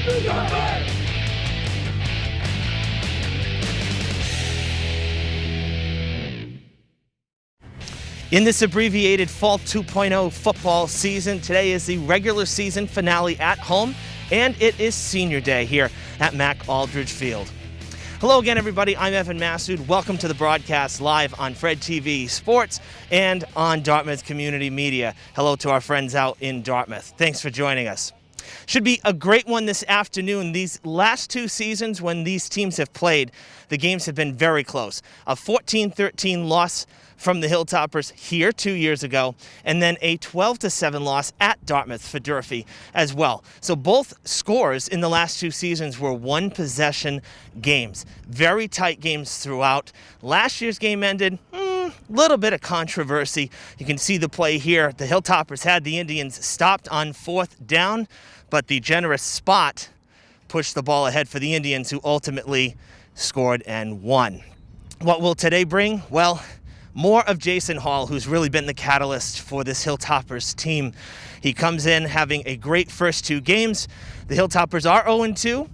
In this abbreviated Fall 2.0 football season, today is the regular season finale at home, and it is Senior Day here at Mac Aldridge Field. Hello again, everybody. I'm Evan Massoud. Welcome to the broadcast live on Fred TV Sports and on Dartmouth Community Media. Hello to our friends out in Dartmouth. Thanks for joining us. Should be a great one this afternoon. These last two seasons when these teams have played, the games have been very close. A 14-13 loss from the Hilltoppers here 2 years ago, and then a 12-7 loss at Dartmouth for Durfee as well. So both scores in the last two seasons were one-possession games. Very tight games throughout. Last year's game ended, little bit of controversy. You can see the play here. The Hilltoppers had the Indians stopped on 4th down, but the generous spot pushed the ball ahead for the Indians, who ultimately scored and won. What will today bring? Well, more of Jason Hall, who's really been the catalyst for this Hilltoppers team. He comes in having a great first two games. The Hilltoppers are 0-2,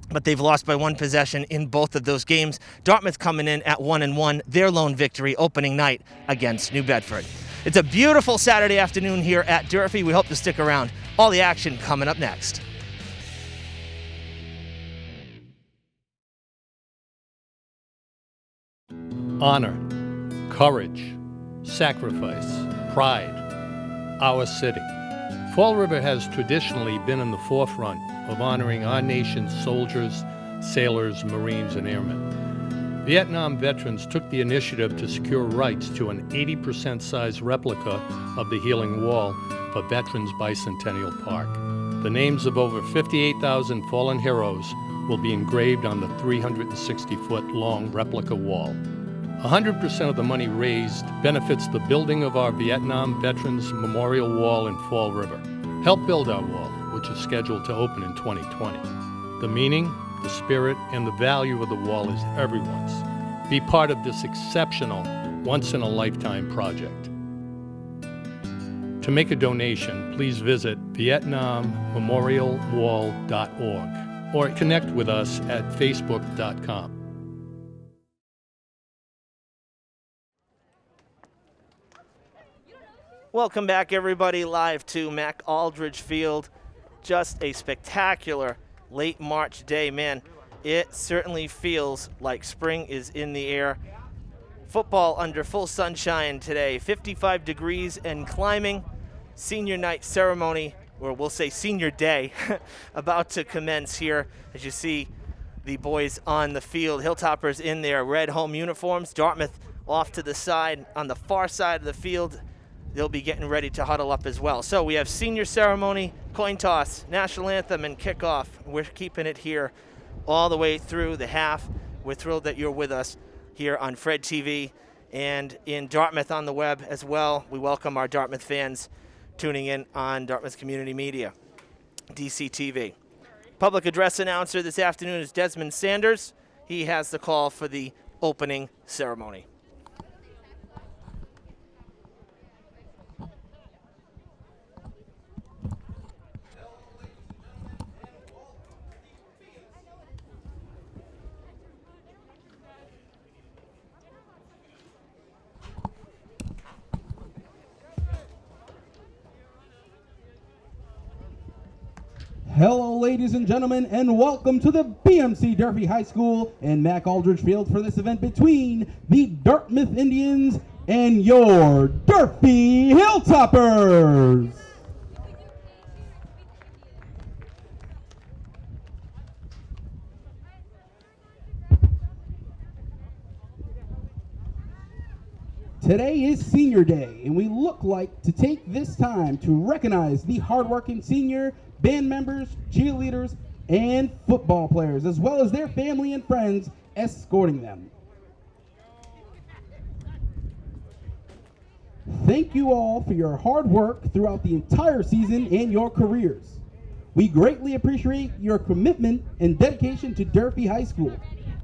but they've lost by one possession in both of those games. Dartmouth coming in at 1-1, their lone victory opening night against New Bedford. It's a beautiful Saturday afternoon here at Durfee. We hope to stick around. All the action coming up next. Honor, courage, sacrifice, pride, our city. Fall River has traditionally been in the forefront of honoring our nation's soldiers, sailors, Marines, and airmen. Vietnam veterans took the initiative to secure rights to an 80% size replica of the Healing Wall for Veterans Bicentennial Park. The names of over 58,000 fallen heroes will be engraved on the 360-foot long replica wall. 100% of the money raised benefits the building of our Vietnam Veterans Memorial Wall in Fall River. Help build our wall, which is scheduled to open in 2020. The meaning, the spirit, and the value of the wall is everyone's. Be part of this exceptional, once-in-a-lifetime project. To make a donation, please visit vietnammemorialwall.org or connect with us at facebook.com. Welcome back, everybody, live to Mac Aldridge Field. Just a spectacular late March day, man. It certainly feels like spring is in the air. Football under full sunshine today, 55 degrees and climbing. Senior night ceremony, or we'll say senior day, about to commence here. As you see the boys on the field, Hilltoppers in their red home uniforms, Dartmouth off to the side on the far side of the field. They'll be getting ready to huddle up as well. So we have senior ceremony, coin toss, national anthem, and kickoff. We're keeping it here all the way through the half. We're thrilled that you're with us here on Fred TV and in Dartmouth on the web as well. We welcome our Dartmouth fans tuning in on Dartmouth Community Media, DCTV. Public address announcer this afternoon is Desmond Sanders. He has the call for the opening ceremony. Hello, ladies and gentlemen, and welcome to the BMC Durfee High School and Mac Aldridge Field for this event between the Dartmouth Indians and your Durfee Hilltoppers. Today is Senior Day, and we look like to take this time to recognize the hardworking senior band members, cheerleaders, and football players, as well as their family and friends escorting them. Thank you all for your hard work throughout the entire season and your careers. We greatly appreciate your commitment and dedication to Durfee High School.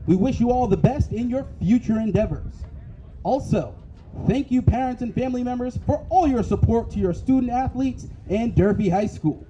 We wish you all the best in your future endeavors. Also, thank you parents and family members for all your support to your student athletes and Durfee High School.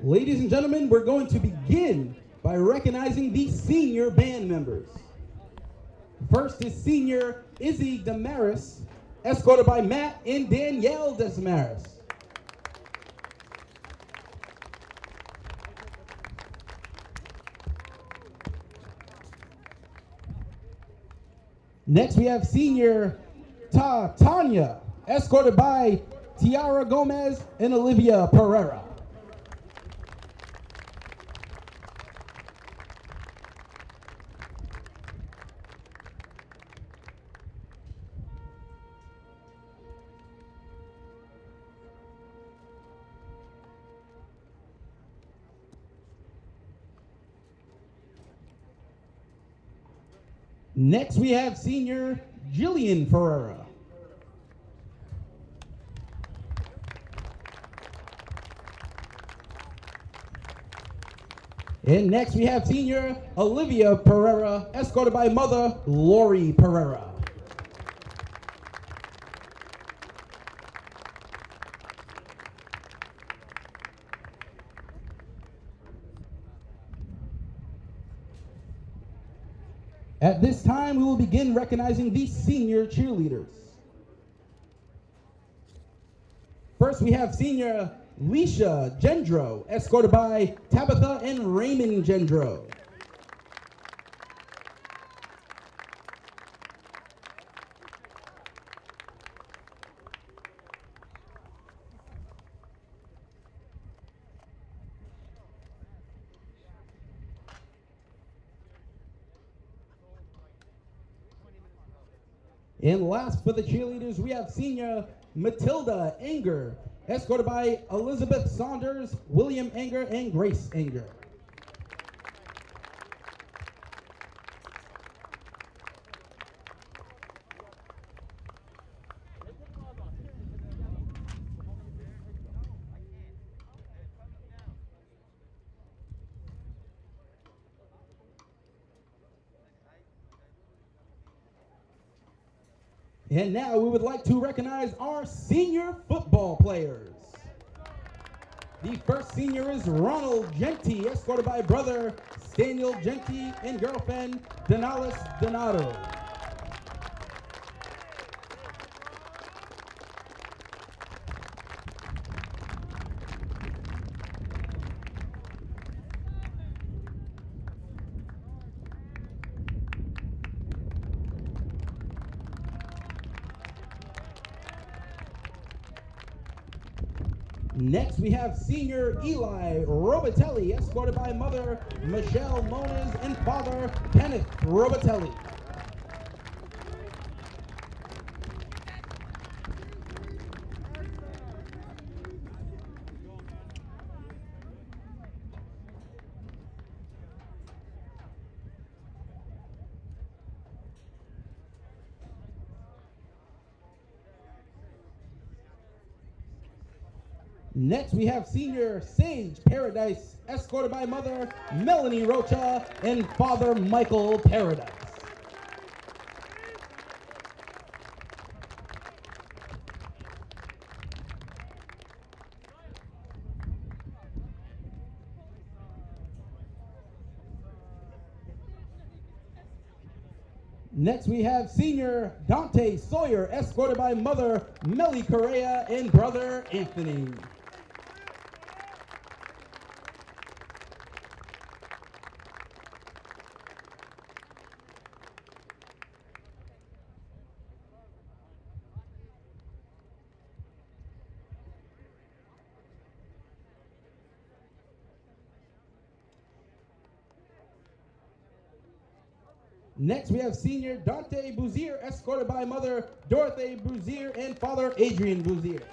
Ladies and gentlemen, we're going to begin by recognizing the senior band members. First is senior Izzy Damaris, escorted by Matt and Danielle Desmaris. Next we have senior Tanya, escorted by Tiara Gomez and Olivia Pereira. Next we have senior Jillian Ferreira. And next we have senior Olivia Pereira, escorted by mother Lori Pereira. At this time, we will begin recognizing the senior cheerleaders. First, we have senior Leisha Gendro, escorted by Tabitha and Raymond Gendro. And last for the cheerleaders, we have senior Matilda Anger, escorted by Elizabeth Saunders, William Anger, and Grace Anger. And now we would like to recognize our senior football players. The first senior is Ronald Genti, escorted by brother Daniel Genti and girlfriend Denalis Donato. Next, we have senior Eli Robitelli, escorted by mother Michelle Moniz and father Kenneth Robitelli. Next, we have senior Sage Paradise, escorted by mother Melanie Rocha and father Michael Paradise. Next, we have senior Dante Sawyer, escorted by mother Melly Correa and brother Anthony. Next, we have senior Dante Bouzier, escorted by mother Dorothy Bouzier and father Adrian Bouzier.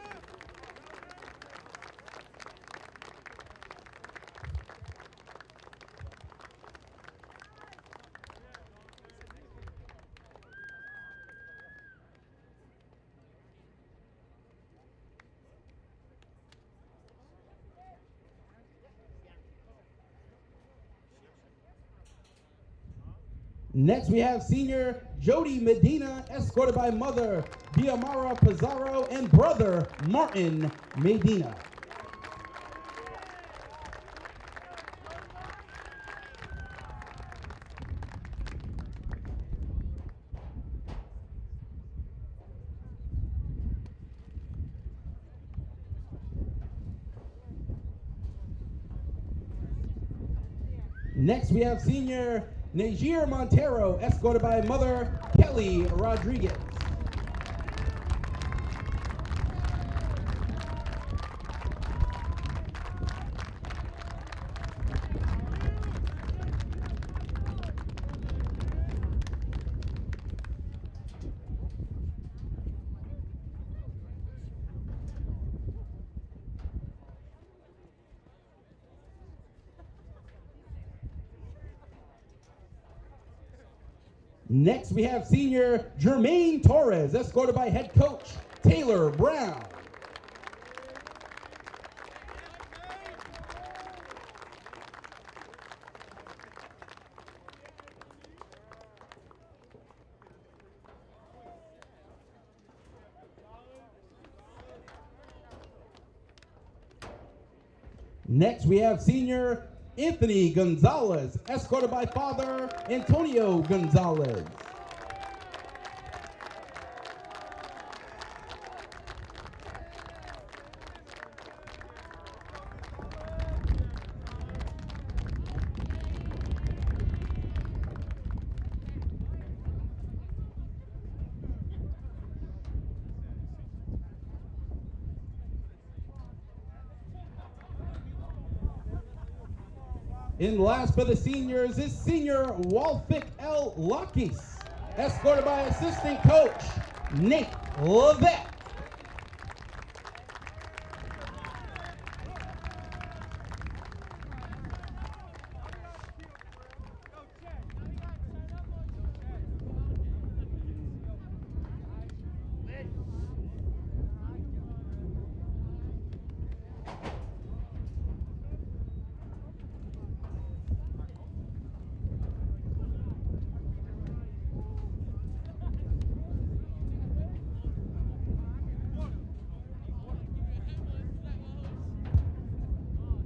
Next, we have senior Jody Medina, escorted by mother Diamara Pizarro and brother Martin Medina. Next, we have senior Najir Montero, escorted by mother Kelly Rodriguez. Next, we have senior Jermaine Torres, escorted by head coach Taylor Brown. Next, we have senior Anthony Gonzalez, escorted by father Antonio Gonzalez. And last for the seniors is senior Walfick L. Lockis, escorted by assistant coach Nate Levesque.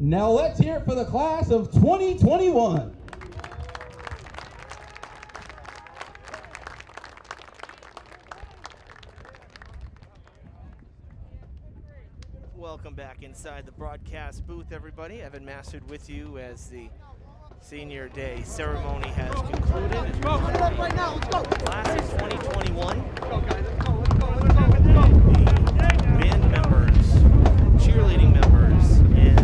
Now let's hear it for the class of 2021. Welcome back inside the broadcast booth, everybody. Evan Massard with you as the senior day ceremony has concluded. Let's go right now, let's go. Class of 2021. Let's go, guys, let's go, let's go, let's go, let's go. The band members, cheerleading members, and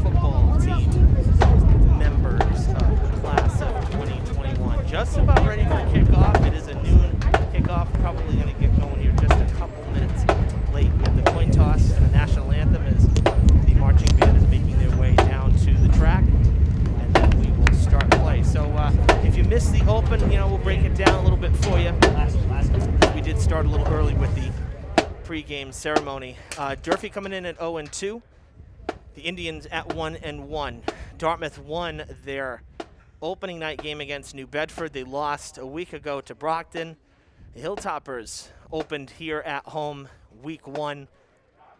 football team members of the class of 2021. Just about ready for kickoff. It is a noon kickoff. Probably going to get going here just a couple minutes late with the coin toss and the national anthem as the marching band is making their way down to the track. And then we will start play. So if you missed the open, we'll break it down a little bit for you. We did start a little early with the pre-game ceremony. Durfee coming in at 0-2. The Indians at 1-1. Dartmouth won their opening night game against New Bedford. They lost a week ago to Brockton. The Hilltoppers opened here at home week 1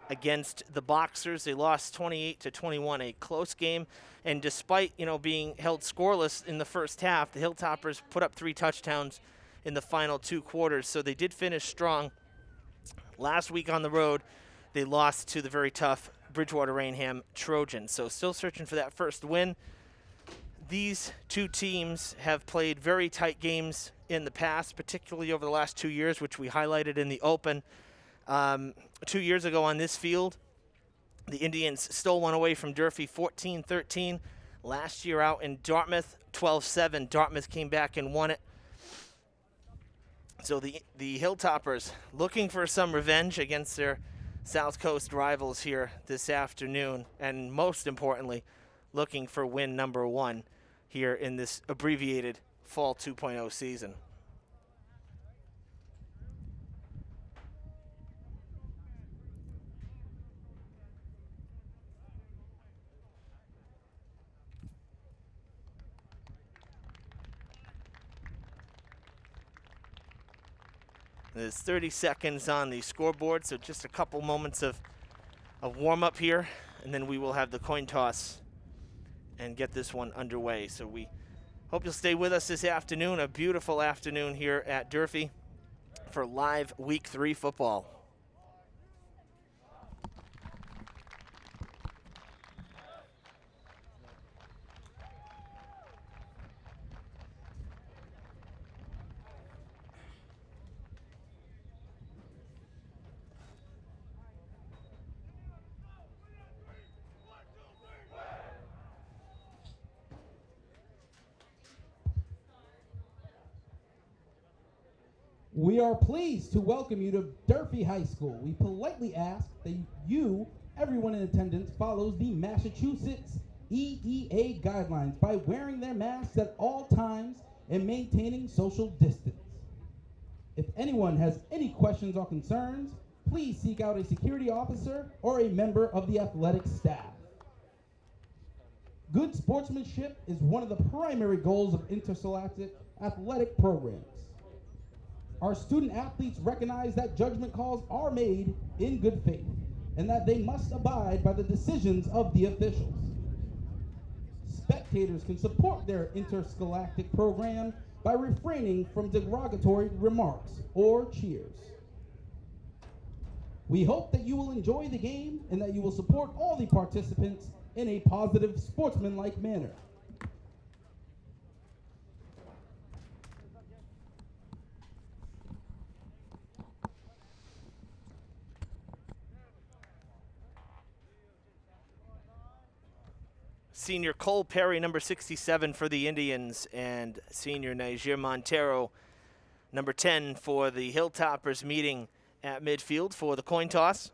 against the Boxers. They lost 28-21, a close game. And despite, being held scoreless in the first half, the Hilltoppers put up 3 touchdowns in the final 2 quarters. So they did finish strong. Last week on the road, they lost to the very tough Bridgewater-Rainham Trojans. So still searching for that first win. These two teams have played very tight games in the past, particularly over the last 2 years, which we highlighted in the open. 2 years ago on this field, the Indians stole one away from Durfee, 14-13. Last year out in Dartmouth, 12-7. Dartmouth came back and won it. So the Hilltoppers looking for some revenge against their South Coast rivals here this afternoon, and most importantly, looking for win number 1 here in this abbreviated Fall 2.0 season. There's 30 seconds on the scoreboard, so just a couple moments of warm-up here, and then we will have the coin toss and get this one underway. So we hope you'll stay with us this afternoon, a beautiful afternoon here at Durfee for live Week 3 football. We are pleased to welcome you to Durfee High School. We politely ask that you, everyone in attendance, follows the Massachusetts EEA guidelines by wearing their masks at all times and maintaining social distance. If anyone has any questions or concerns, please seek out a security officer or a member of the athletic staff. Good sportsmanship is one of the primary goals of interscholastic athletic programs. Our student athletes recognize that judgment calls are made in good faith and that they must abide by the decisions of the officials. Spectators can support their interscholastic program by refraining from derogatory remarks or cheers. We hope that you will enjoy the game and that you will support all the participants in a positive, sportsmanlike manner. Senior Cole Perry, number 67 for the Indians, and senior Niger Montero, number 10 for the Hilltoppers, meeting at midfield for the coin toss.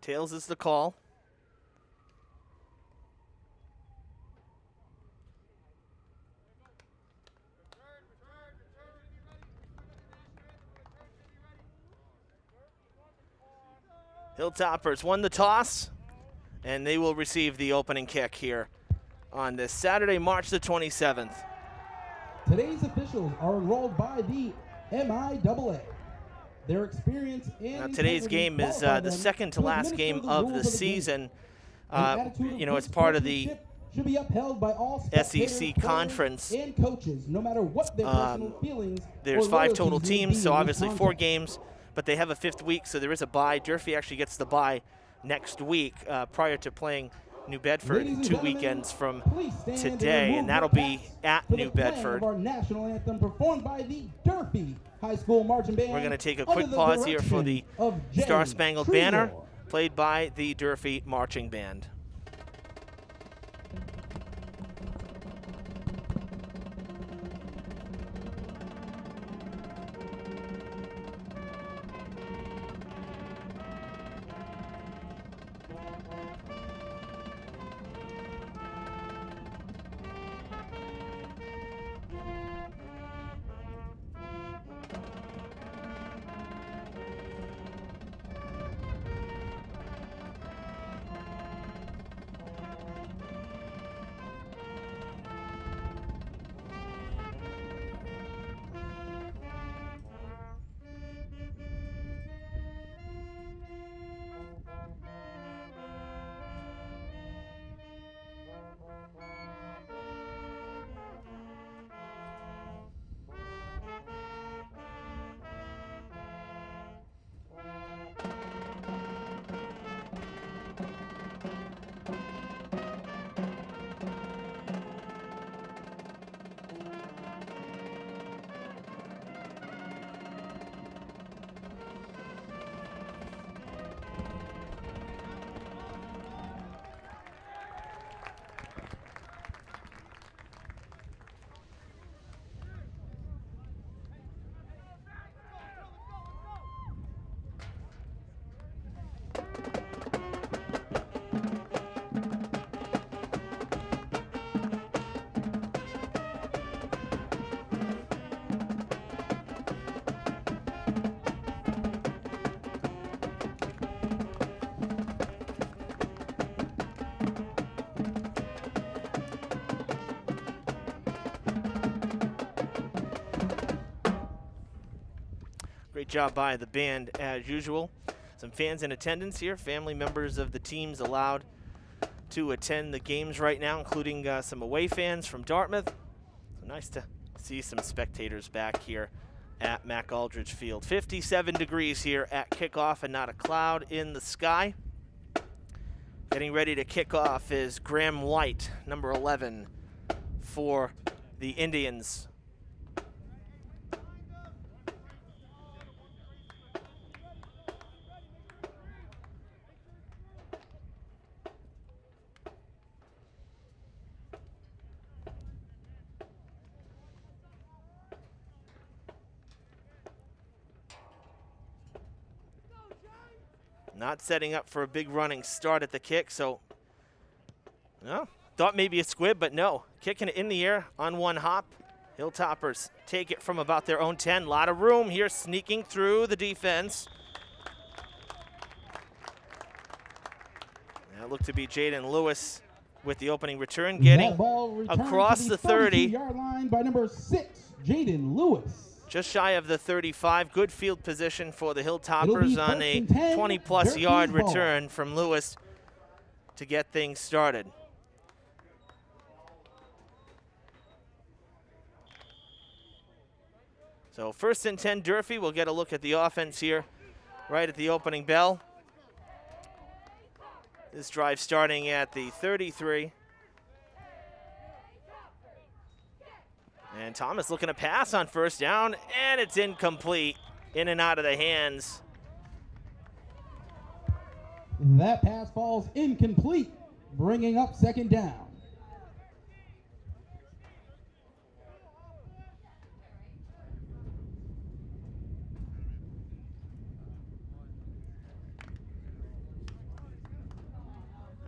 Tails is the call. Hilltoppers won the toss, and they will receive the opening kick here on this Saturday, March the 27th. Today's officials are enrolled by the MIAA. Their experience and today's game is the second to last game of the season. You know, it's part of the should be upheld by all SEC conference. And coaches, no matter what their personal feelings. There's 5 total teams, so obviously 4 games. games, but they have a 5th week, so there is a bye. Durfee actually gets the bye next week prior to playing New Bedford 2 weekends from today, and that'll be at New Bedford. Our national anthem performed by the Durfee High School Marching Band. We're going to take a quick pause here for the Star Spangled Banner, played by the Durfee Marching Band. Great job by the band as usual. Some fans in attendance here, family members of the teams allowed to attend the games right now, including some away fans from Dartmouth. So nice to see some spectators back here at Mac Aldridge Field. 57 degrees here at kickoff and not a cloud in the sky. Getting ready to kick off is Graham White, number 11 for the Indians. Not setting up for a big running start at the kick, so no, thought maybe a squib, but no. Kicking it in the air on one hop. Hilltoppers take it from about their own 10. A lot of room here, sneaking through the defense. That looked to be Jaden Lewis with the opening return, getting across the 30-yard line by number 6, Jaden Lewis. Just shy of the 35. Good field position for the Hilltoppers on a 20-plus yard return from Lewis to get things started. So 1st and 10 Durfee. We'll get a look at the offense here right at the opening bell. This drive starting at the 33. And Thomas looking to pass on 1st down, and it's incomplete. In and out of the hands. That pass falls incomplete, bringing up 2nd down.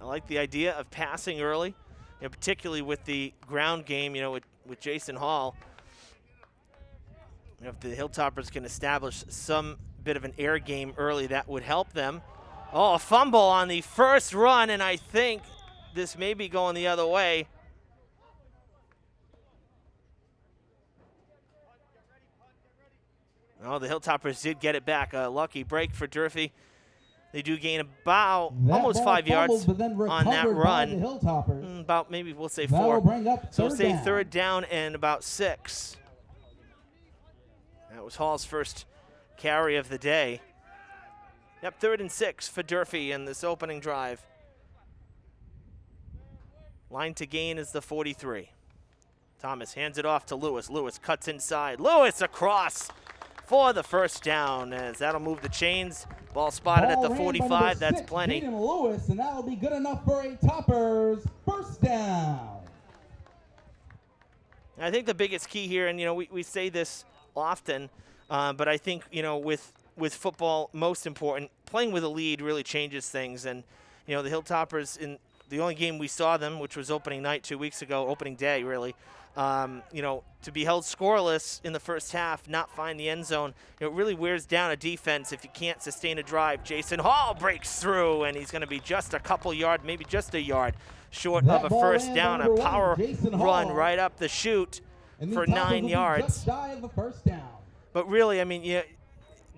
I like the idea of passing early, particularly with the ground game, with Jason Hall. If the Hilltoppers can establish some bit of an air game early, that would help them. Oh, a fumble on the first run, and I think this may be going the other way. Oh, the Hilltoppers did get it back. A lucky break for Durfee. They do gain about almost 5 yards on that run. About maybe we'll say 4. So we'll say 3rd down and about 6. That was Hall's first carry of the day. Yep, 3rd and 6 for Durfee in this opening drive. Line to gain is the 43. Thomas hands it off to Lewis. Lewis cuts inside. Lewis across for the 1st down, as that'll move the chains. Ball spotted at the 45. That's plenty. Jaden Lewis, and that'll be good enough for a Toppers 1st down. I think the biggest key here, and we say this often, but I think with football, most important, playing with a lead really changes things. And the Hilltoppers, in the only game we saw them, which was opening night 2 weeks ago, opening day really, to be held scoreless in the 1st half, not find the end zone, it really wears down a defense if you can't sustain a drive. Jason Hall breaks through, and he's going to be just a couple yard, maybe just a yard short of a 1st down. A power run right up the chute for 9 yards. Just shy of the 1st down. But really, I mean,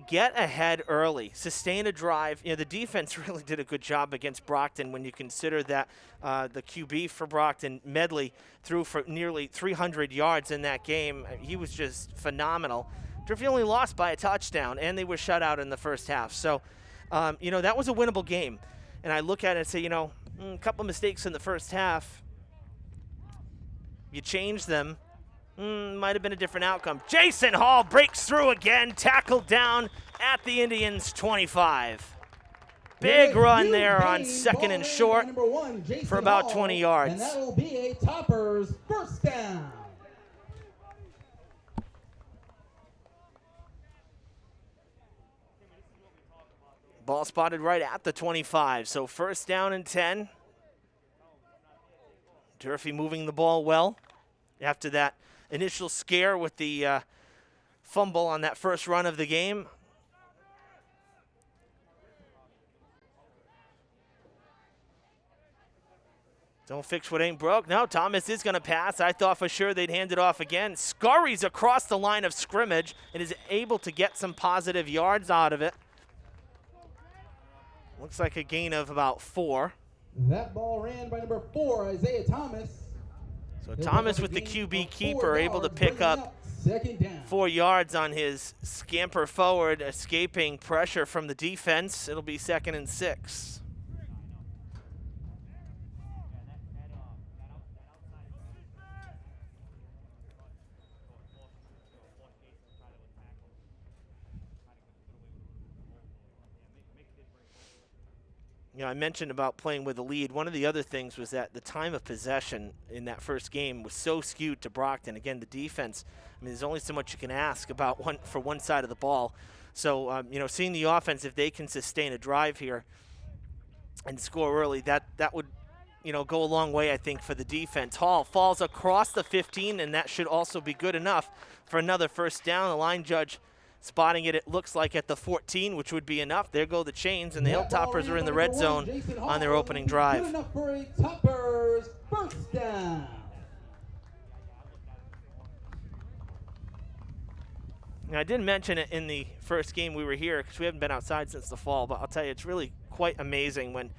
get ahead early, sustain a drive. The defense really did a good job against Brockton when you consider that the QB for Brockton, Medley, threw for nearly 300 yards in that game. He was just phenomenal. Durfee only lost by a touchdown, and they were shut out in the 1st half. So, that was a winnable game. And I look at it and say, a couple mistakes in the 1st half. You change them. Might have been a different outcome. Jason Hall breaks through again, tackled down at the Indians' 25. Big run there on 2nd and short for about 20 yards. And that will be a Toppers 1st down. Ball spotted right at the 25, so 1st down and 10. Durfee moving the ball well after that initial scare with the fumble on that 1st run of the game. Don't fix what ain't broke. No, Thomas is going to pass. I thought for sure they'd hand it off again. Scurries across the line of scrimmage and is able to get some positive yards out of it. Looks like a gain of about 4. That ball ran by number 4, Isaiah Thomas. So Thomas with the QB keeper able to pick up Second down. 4 yards on his scamper forward, escaping pressure from the defense. It'll be 2nd and 6. You know, I mentioned about playing with a lead. One of the other things was that the time of possession in that first game was so skewed to Brockton. Again, the defense, I mean, there's only so much you can ask about for one side of the ball. So, you know, seeing the offense, if they can sustain a drive here and score early, that would, you know, go a long way, I think, for the defense. Hall falls across the 15, and that should also be good enough for another first down. The line judge spotting it, it looks like at the 14, which would be enough. There go the chains, and the Hilltoppers are in the red zone on their opening drive. Good enough for a Toppers first down. Now, I didn't mention it in the first game we were here because we haven't been outside since the fall, but I'll tell you, it's really quite amazing when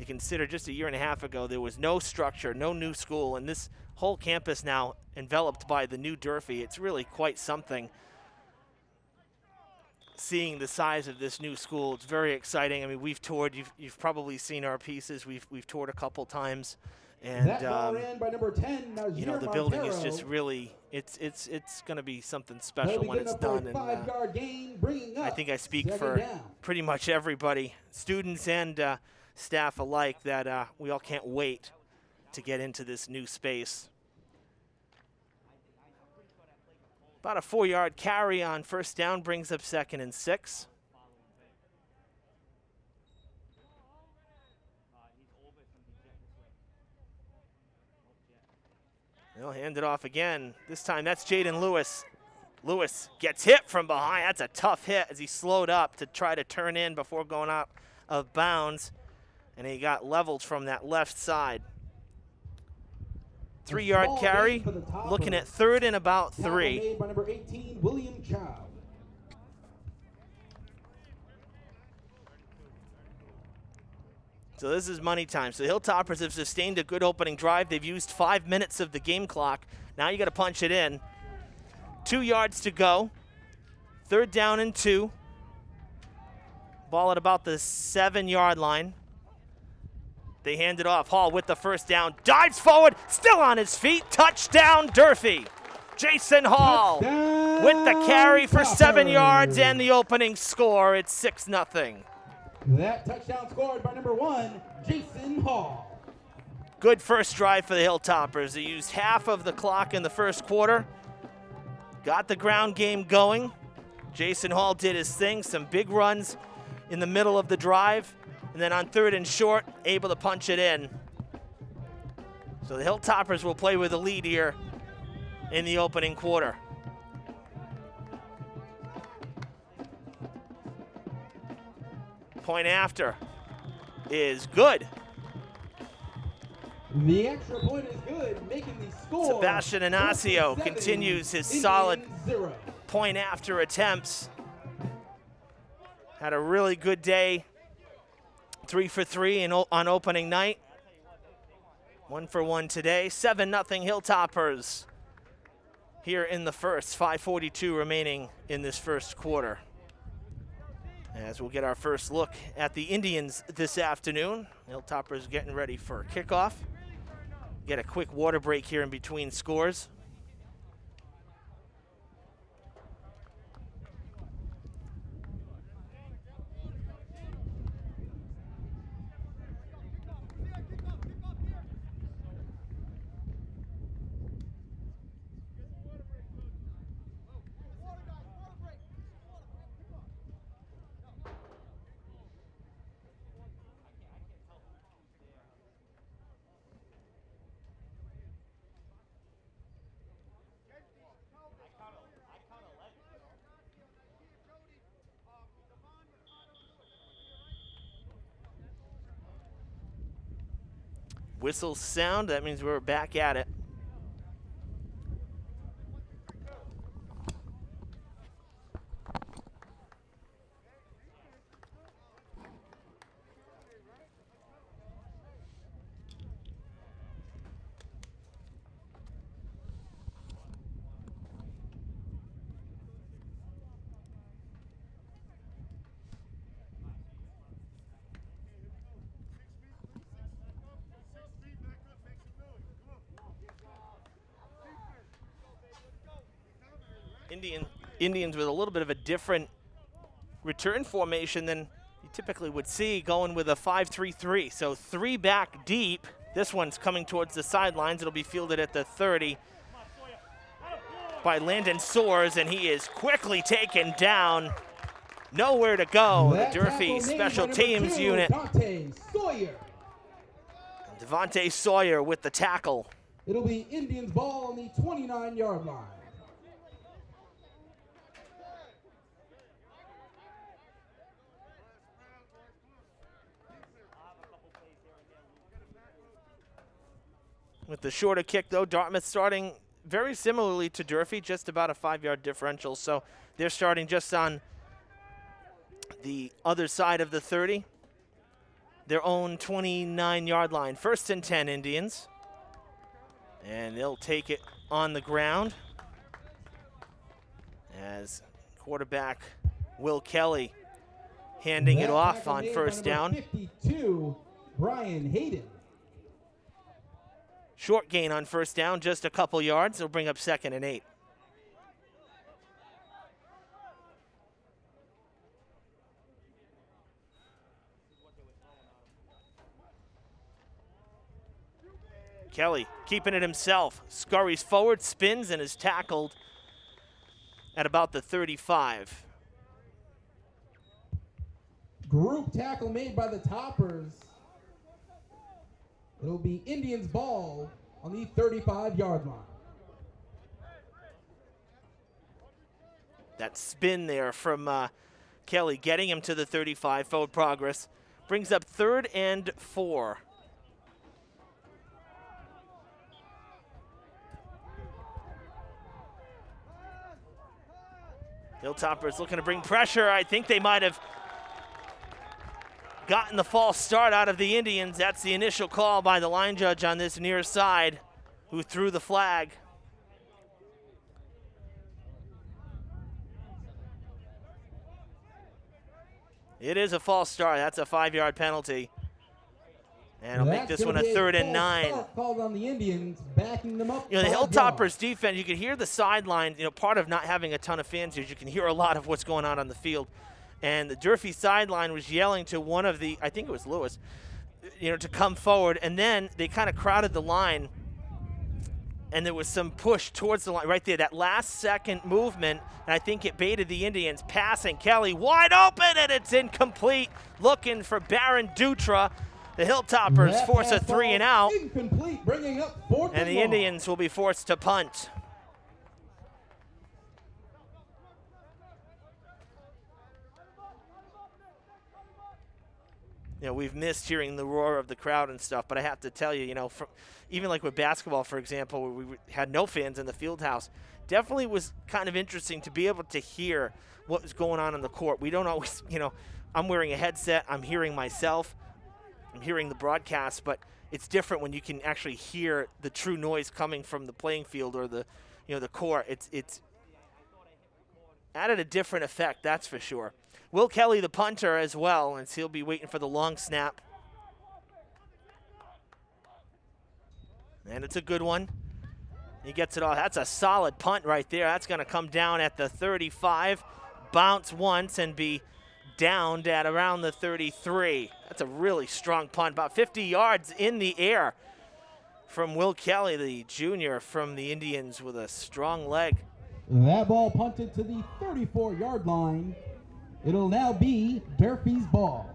you consider just a year and a half ago there was no structure, no new school, and this whole campus now enveloped by the new Durfee. It's really quite something. Seeing the size of this new school, it's very exciting. I mean, we've toured. You've probably seen our pieces. We've toured a couple times, and that ball ran by number 10. You know, the building is just really it's going to be something special when it's done. And I think I speak for pretty much everybody, students and staff alike, that we all can't wait to get into this new space. About a 4-yard carry on first down brings up 2nd and 6. They'll hand it off again. This time that's Jaden Lewis. Lewis gets hit from behind. That's a tough hit as he slowed up to try to turn in before going out of bounds. And he got leveled from that left side. 3-yard carry, looking at 3rd and about 3. Made by number 18, William Child. So this is money time. So the Hilltoppers have sustained a good opening drive. They've used 5 minutes of the game clock. Now you got to punch it in. 2 yards to go. 3rd down and 2. Ball at about the 7-yard line. They hand it off. Hall with the first down. Dives forward. Still on his feet. Touchdown, Durfee. Jason Hall with the carry for 7 yards and the opening score. It's 6-0. That touchdown scored by number 1, Jason Hall. Good first drive for the Hilltoppers. They used half of the clock in the first quarter. Got the ground game going. Jason Hall did his thing. Some big runs in the middle of the drive. And then on 3rd and short, able to punch it in. So the Hilltoppers will play with a lead here in the opening quarter. Point after is good. The extra point is good, making the score. Sebastian Inacio continues his solid point after attempts. Had a really good day. 3 for 3 on opening night. 1 for 1 today. 7-0 Hilltoppers here in the first. 5:42 remaining in this first quarter. As we'll get our first look at the Indians this afternoon. Hilltoppers getting ready for kickoff. Get a quick water break here in between scores. Whistles sound, that means we're back at it. Indians with a little bit of a different return formation than you typically would see, going with a 5-3-3. So 3 back deep. This one's coming towards the sidelines. It'll be fielded at the 30 by Landon Soares, and he is quickly taken down. Nowhere to go. The Durfee Special Teams unit. Devontae Sawyer with the tackle. It'll be Indians ball on the 29-yard line. With the shorter kick, though, Dartmouth starting very similarly to Durfee, just about a 5-yard differential. So they're starting just on the other side of the 30, their own 29-yard line. 1st and 10, Indians. And they'll take it on the ground as quarterback Will Kelly handing it off on 1st down. 52, Brian Hayden. Short gain on 1st down, just a couple yards. They'll bring up 2nd and 8. Kelly keeping it himself, scurries forward, spins, and is tackled at about the 35. Group tackle made by the Toppers. It'll be Indians ball on the 35-yard line. That spin there from Kelly getting him to the 35, forward progress. Brings up 3rd and 4. Hilltoppers looking to bring pressure. I think they might have gotten the false start out of the Indians. That's the initial call by the line judge on this near side, who threw the flag. It is a false start. That's a 5-yard penalty. And it'll make this one a 3rd and 9. Called on the Indians, backing them up. You know, the Hilltoppers defense, you can hear the sideline. You know, part of not having a ton of fans is you can hear a lot of what's going on the field. And the Durfee sideline was yelling to one of the, I think it was Lewis, you know, to come forward. And then they kind of crowded the line. And there was some push towards the line right there. That last second movement, and I think it baited the Indians. Passing, Kelly wide open, and it's incomplete. Looking for Baron Dutra. The Hilltoppers force a 3 and out. Incomplete, bringing up 4th and the Indians will be forced to punt. You know, we've missed hearing the roar of the crowd and stuff, but I have to tell you, you know, even like with basketball, for example, where we had no fans in the field house, definitely was kind of interesting to be able to hear what was going on in the court. We don't always, you know, I'm wearing a headset, I'm hearing myself, I'm hearing the broadcast, but it's different when you can actually hear the true noise coming from the playing field or the, you know, the court. It's added a different effect, that's for sure. Will Kelly, the punter, as well, and he'll be waiting for the long snap. And it's a good one. He gets it off. That's a solid punt right there. That's going to come down at the 35, bounce once, and be downed at around the 33. That's a really strong punt, about 50 yards in the air from Will Kelly, the junior from the Indians, with a strong leg. That ball punted to the 34-yard line. It'll now be Durfee's ball.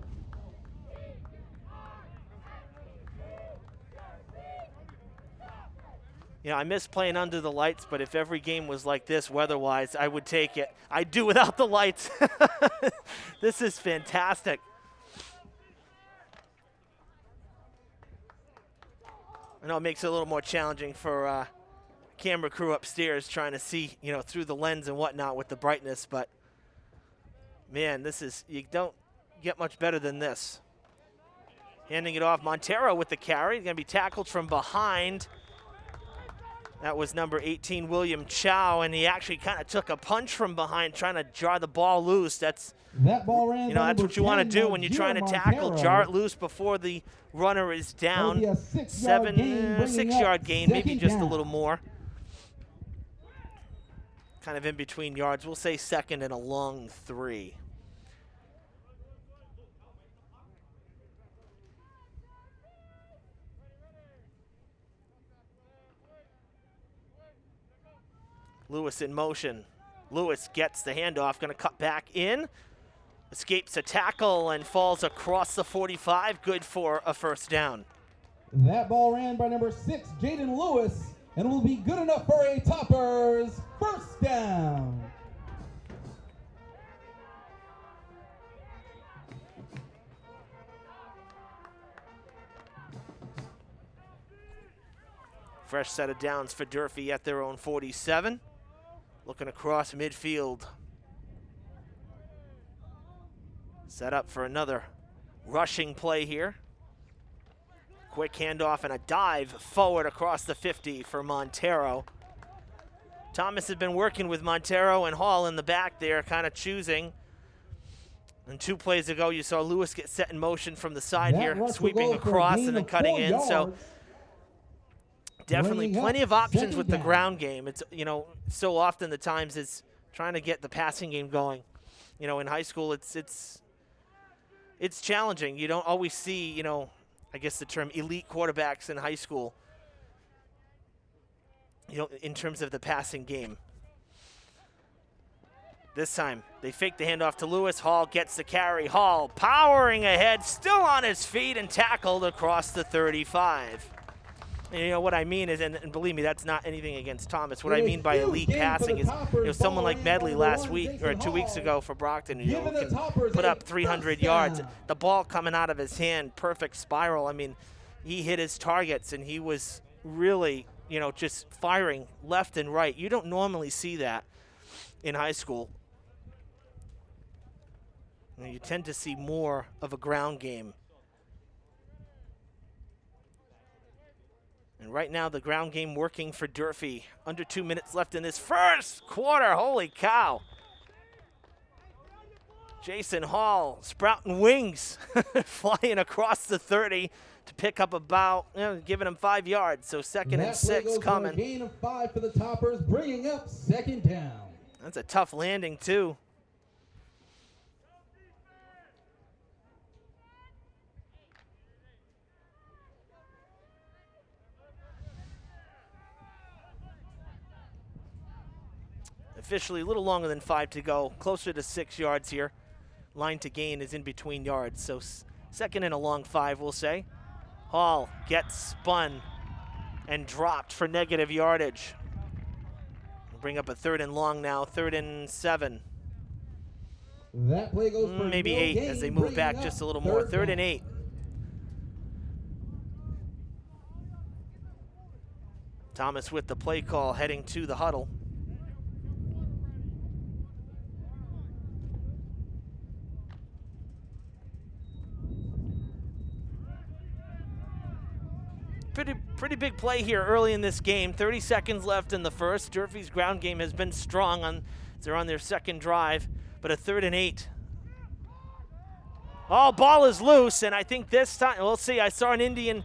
You know, I miss playing under the lights, but if every game was like this weather-wise, I would take it. I'd do without the lights. This is fantastic. I know it makes it a little more challenging for camera crew upstairs trying to see, you know, through the lens and whatnot with the brightness, but man, this is, you don't get much better than this. Handing it off, Montero with the carry, going to be tackled from behind. That was number 18, William Chow, and he actually kind of took a punch from behind, trying to jar the ball loose. That ball ran, you know, that's what you want to do when you're trying to tackle, jar it loose before the runner is down. A 6-yard gain, maybe just a little more. kind of in between yards. We'll say second and a long 3. Lewis in motion. Lewis gets the handoff, going to cut back in. Escapes a tackle and falls across the 45. Good for a first down. That ball ran by number 6, Jaden Lewis, and will be good enough for a Toppers first down. Fresh set of downs for Durfee at their own 47. Looking across midfield. Set up for another rushing play here. Quick handoff and a dive forward across the 50 for Montero. Thomas had been working with Montero and Hall in the back there, kind of choosing. And 2 plays ago, you saw Lewis get set in motion from the side here, sweeping across and then cutting in. So definitely plenty of options with the ground game. It's, you know, so often the times it's trying to get the passing game going. You know, in high school, it's challenging. You don't always see, you know, I guess the term elite quarterbacks in high school, you know, in terms of the passing game. This time, they fake the handoff to Lewis. Hall gets the carry. Hall powering ahead, still on his feet and tackled across the 35. And you know what I mean is, and believe me, that's not anything against Thomas. What I mean by elite passing is, you know, someone like Medley last week or 2 weeks ago for Brockton, you know, can put up 300 yards. The ball coming out of his hand, perfect spiral. I mean, he hit his targets and he was really, you know, just firing left and right. You don't normally see that in high school. You know, you tend to see more of a ground game. And right now, the ground game working for Durfee. Under 2 minutes left in this first quarter. Holy cow. Jason Hall sprouting wings, flying across the 30 to pick up about, you know, giving him 5 yards. So second and 6 coming. A gain of 5 for the Toppers, bringing up second down. That's a tough landing, too. Officially a little longer than 5 to go, closer to 6 yards here. Line to gain is in between yards, so second and a long 5, we'll say. Hall gets spun and dropped for negative yardage. We'll bring up a 3rd and long now, 3rd and 7. That play goes for maybe 8 as they move back just a little more, 3rd and 8. Thomas with the play call heading to the huddle. Pretty big play here early in this game. 30 seconds left in the first. Durfee's ground game has been strong they're on their second drive, but a 3rd and 8. Oh, ball is loose, and I think this time, we'll see. I saw an Indian,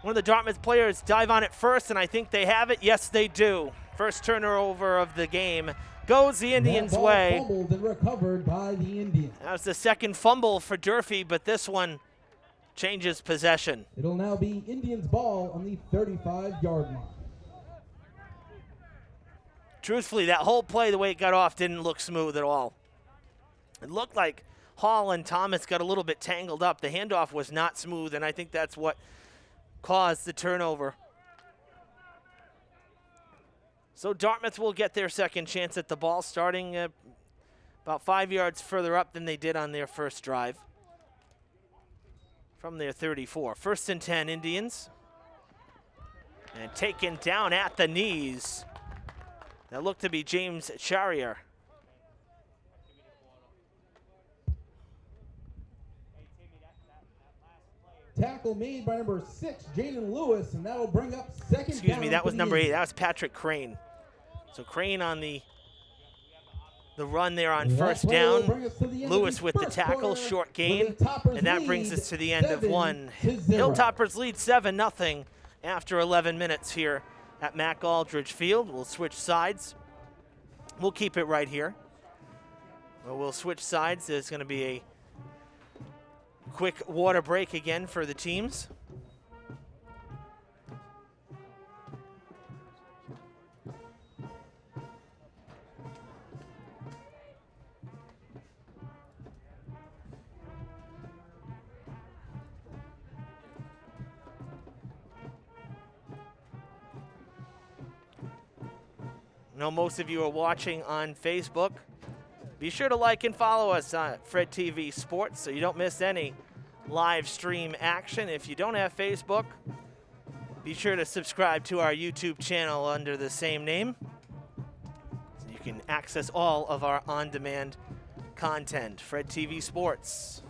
one of the Dartmouth players, dive on it first, and I think they have it. Yes, they do. First turnover of the game goes the Indians' way. Fumbled and recovered by the Indians. That was the second fumble for Durfee, but this one changes possession. It'll now be Indians' ball on the 35-yard line. Truthfully, that whole play, the way it got off, didn't look smooth at all. It looked like Hall and Thomas got a little bit tangled up. The handoff was not smooth, and I think that's what caused the turnover. So Dartmouth will get their second chance at the ball, starting about 5 yards further up than they did on their first drive. From their 34. 1st and 10, Indians. And taken down at the knees. That looked to be James Charrier. Tackle made by number 6, Jaden Lewis, and that'll bring up second down. Excuse me, that was number 8. That was Patrick Crane. So Crane on the run there on first down. Lewis with the tackle, short gain, and that brings us to the end of one. Hilltoppers lead 7-0 after 11 minutes here at Mac Aldridge Field. We'll switch sides We'll keep it right here. We'll switch sides. There's going to be a quick water break again for the teams. I know most of you are watching on Facebook. Be sure to like and follow us on Fred TV Sports so you don't miss any live stream action. If you don't have Facebook, be sure to subscribe to our YouTube channel under the same name so you can access all of our on-demand content. Fred TV Sports.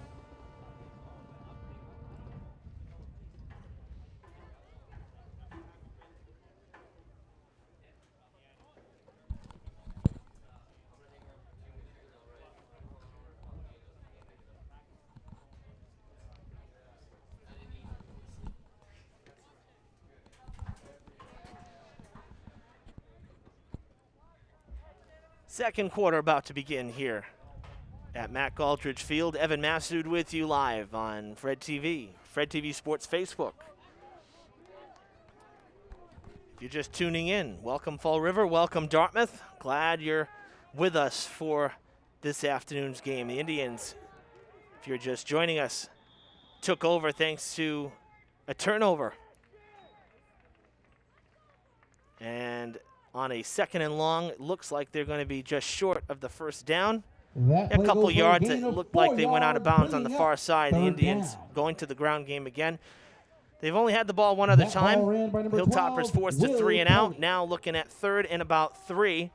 Second quarter about to begin here at Mack Aldridge Field. Evan Massoud with you live on Fred TV Sports Facebook. If you're just tuning in, welcome Fall River, welcome Dartmouth. Glad you're with us for this afternoon's game. The Indians, if you're just joining us, took over thanks to a turnover. And on a second and long, it looks like they're going to be just short of the first down. A couple yards that looked like they went out of bounds on the far side. The Indians going to the ground game again. They've only had the ball one other time. Hilltoppers forced to 3 and out. Now looking at 3rd and about 3.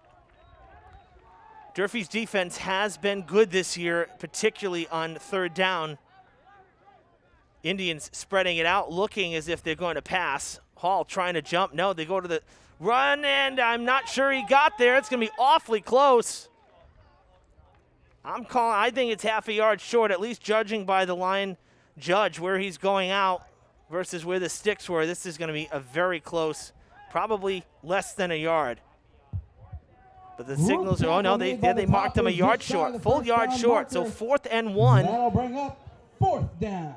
Durfee's defense has been good this year, particularly on 3rd down. Indians spreading it out, looking as if they're going to pass. Hall trying to jump. No, they go to the run, and I'm not sure he got there. It's going to be awfully close. I think it's half a yard short, at least judging by the line judge where he's going out versus where the sticks were. This is going to be a very close, probably less than a yard. But the signals are, oh no, they marked him a yard short, full yard short. So 4th and 1. That'll bring up 4th down.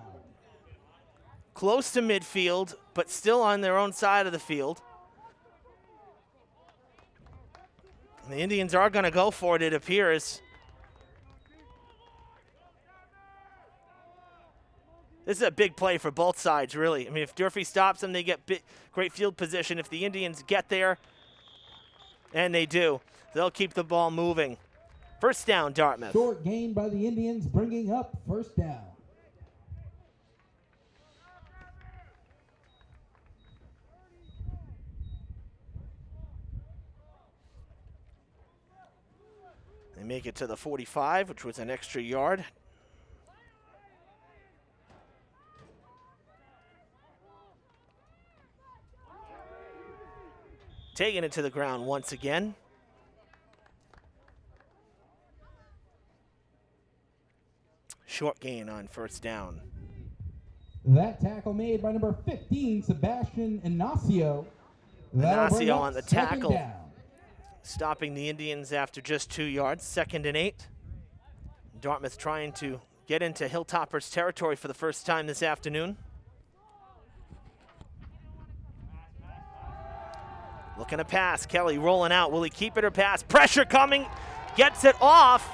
Close to midfield, but still on their own side of the field. The Indians are going to go for it, it appears. This is a big play for both sides, really. I mean, if Durfee stops them, they get great field position. If the Indians get there, and they do, they'll keep the ball moving. First down, Dartmouth. Short gain by the Indians, bringing up 1st down. They make it to the 45, which was an extra yard. Taking it to the ground once again. Short gain on 1st down. That tackle made by number 15, Sebastian Ignacio. Ignacio on the 2nd tackle. down. Stopping the Indians after just 2 yards. 2nd and 8. Dartmouth trying to get into Hilltoppers territory for the first time this afternoon. Looking to pass. Kelly rolling out. Will he keep it or pass? Pressure coming. Gets it off.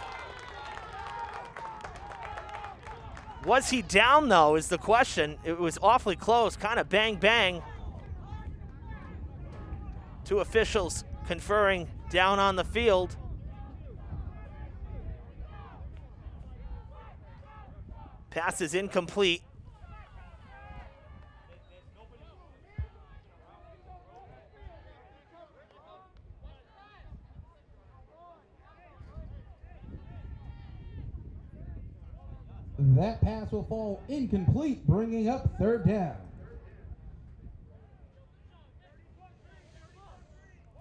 Was he down, though, is the question. It was awfully close. Kind of bang, bang. 2 officials conferring down on the field. Pass is incomplete. That pass will fall incomplete, bringing up 3rd down.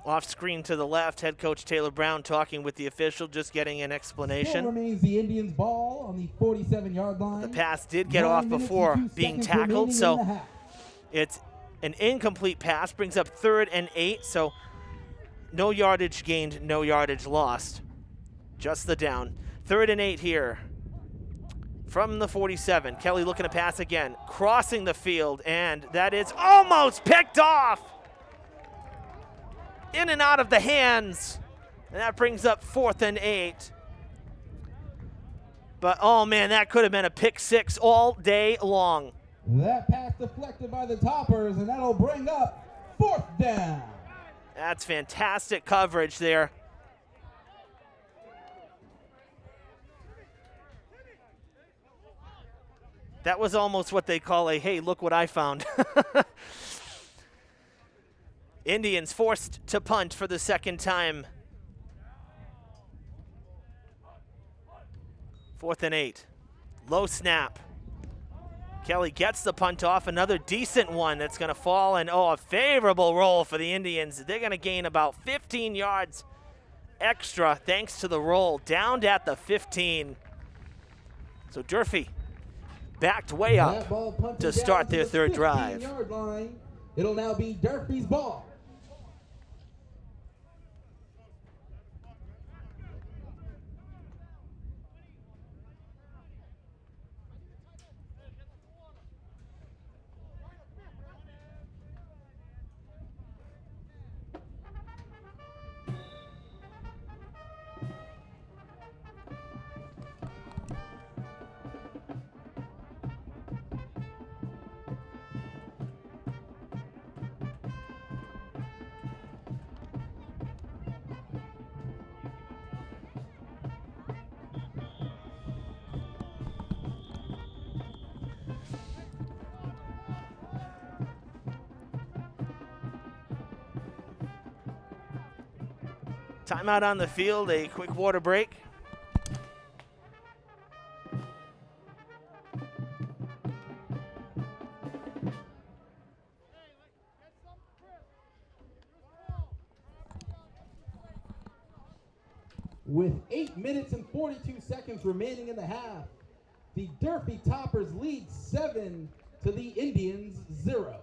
Off screen to the left, head coach Taylor Brown talking with the official, just getting an explanation. Still remains the Indians' ball on the 47-yard line. The pass did get off before being tackled, so it's an incomplete pass, brings up 3rd and 8. So no yardage gained, no yardage lost. Just the down. 3rd and 8 here from the 47. Kelly looking to pass again, crossing the field, and that is almost picked off. In and out of the hands, and that brings up 4th and 8. But, oh man, that could have been a pick 6 all day long. That pass deflected by the Toppers, and that'll bring up 4th down. That's fantastic coverage there. That was almost what they call a, hey, look what I found. Indians forced to punt for the 2nd time. 4th and 8. Low snap. Kelly gets the punt off. Another decent one that's going to fall. And, oh, a favorable roll for the Indians. They're going to gain about 15 yards extra thanks to the roll. Downed at the 15. So Durfee backed way up to start their 3rd drive. Line. It'll now be Durfee's ball. Timeout on the field, a quick water break. With 8 minutes and 42 seconds remaining in the half, the Durfee Toppers lead 7 to the Indians 0.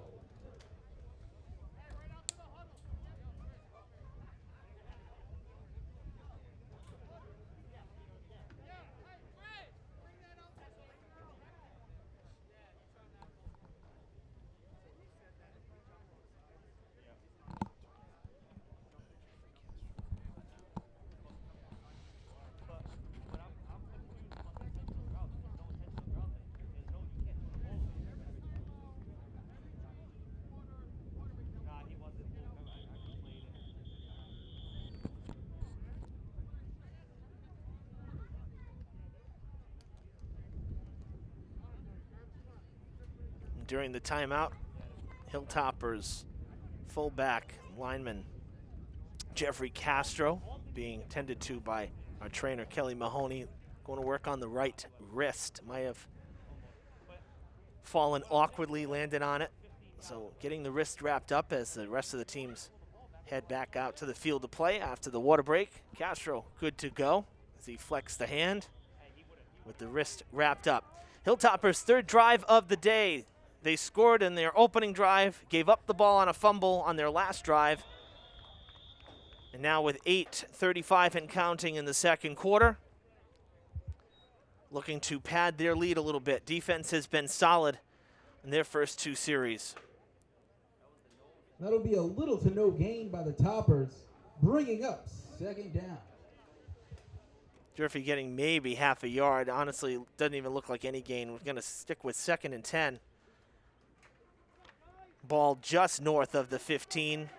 During the timeout, Hilltoppers fullback lineman Jeffrey Castro being tended to by our trainer Kelly Mahoney, going to work on the right wrist. Might have fallen awkwardly, landed on it. So getting the wrist wrapped up as the rest of the teams head back out to the field to play after the water break. Castro good to go as he flexed the hand with the wrist wrapped up. Hilltoppers' 3rd drive of the day. They scored in their opening drive, gave up the ball on a fumble on their last drive. And now with 8:35 and counting in the 2nd quarter, looking to pad their lead a little bit. Defense has been solid in their first 2 series. That'll be a little to no gain by the Toppers, bringing up 2nd down. Durfee getting maybe half a yard. Honestly, doesn't even look like any gain. We're going to stick with 2nd and 10. Ball just north of the 15.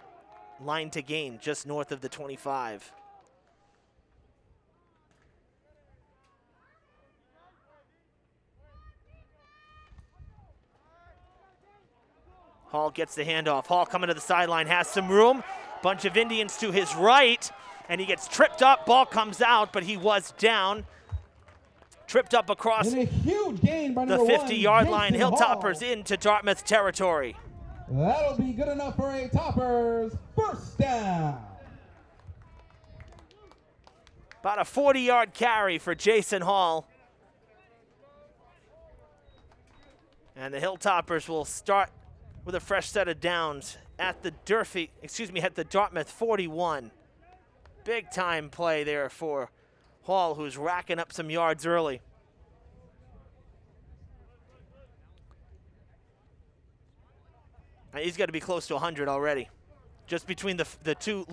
Line to gain just north of the 25. Hall gets the handoff. Hall coming to the sideline, has some room. Bunch of Indians to his right, and he gets tripped up. Ball comes out, but he was down. Tripped up across and a huge gain by the 50-yard line. Hilltoppers into Dartmouth territory. That'll be good enough for a Toppers 1st down. About a 40-yard carry for Jason Hall. And the Hilltoppers will start with a fresh set of downs at the Dartmouth 41. Big time play there for Hall, who's racking up some yards early. He's got to be close to 100 already, just between the two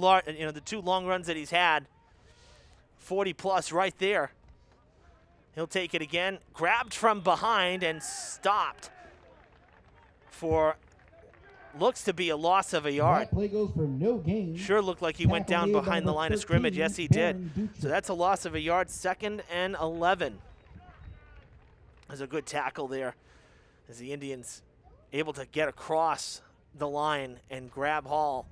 long runs that he's had. 40 plus right there. He'll take it again. Grabbed from behind and stopped for looks to be a loss of a yard. That play goes for no gain. Sure looked like he went down behind the line of scrimmage. Yes, he did. So that's a loss of a yard. 2nd and 11. There's a good tackle there as the Indians able to get across the line and grab Hall.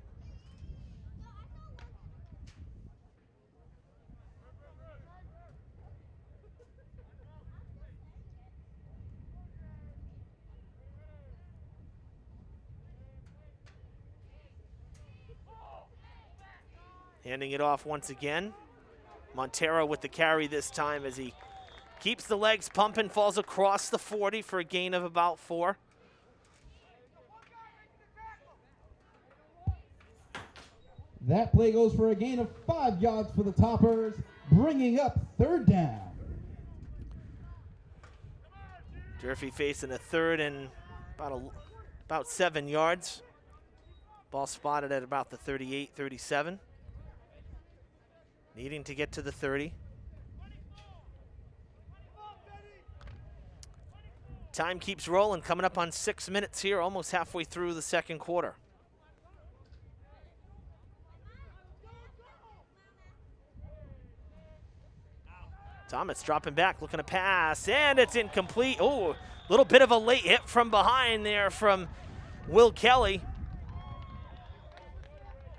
Handing it off once again. Montero with the carry this time as he keeps the legs pumping, falls across the 40 for a gain of about 4. That play goes for a gain of 5 yards for the Toppers, bringing up 3rd down. Durfee facing a 3rd and about 7 yards. Ball spotted at about the 38, 37. Needing to get to the 30. Time keeps rolling, coming up on 6 minutes here, almost halfway through the 2nd quarter. Thomas dropping back, looking to pass, and it's incomplete. Oh, a little bit of a late hit from behind there from Will Kelly.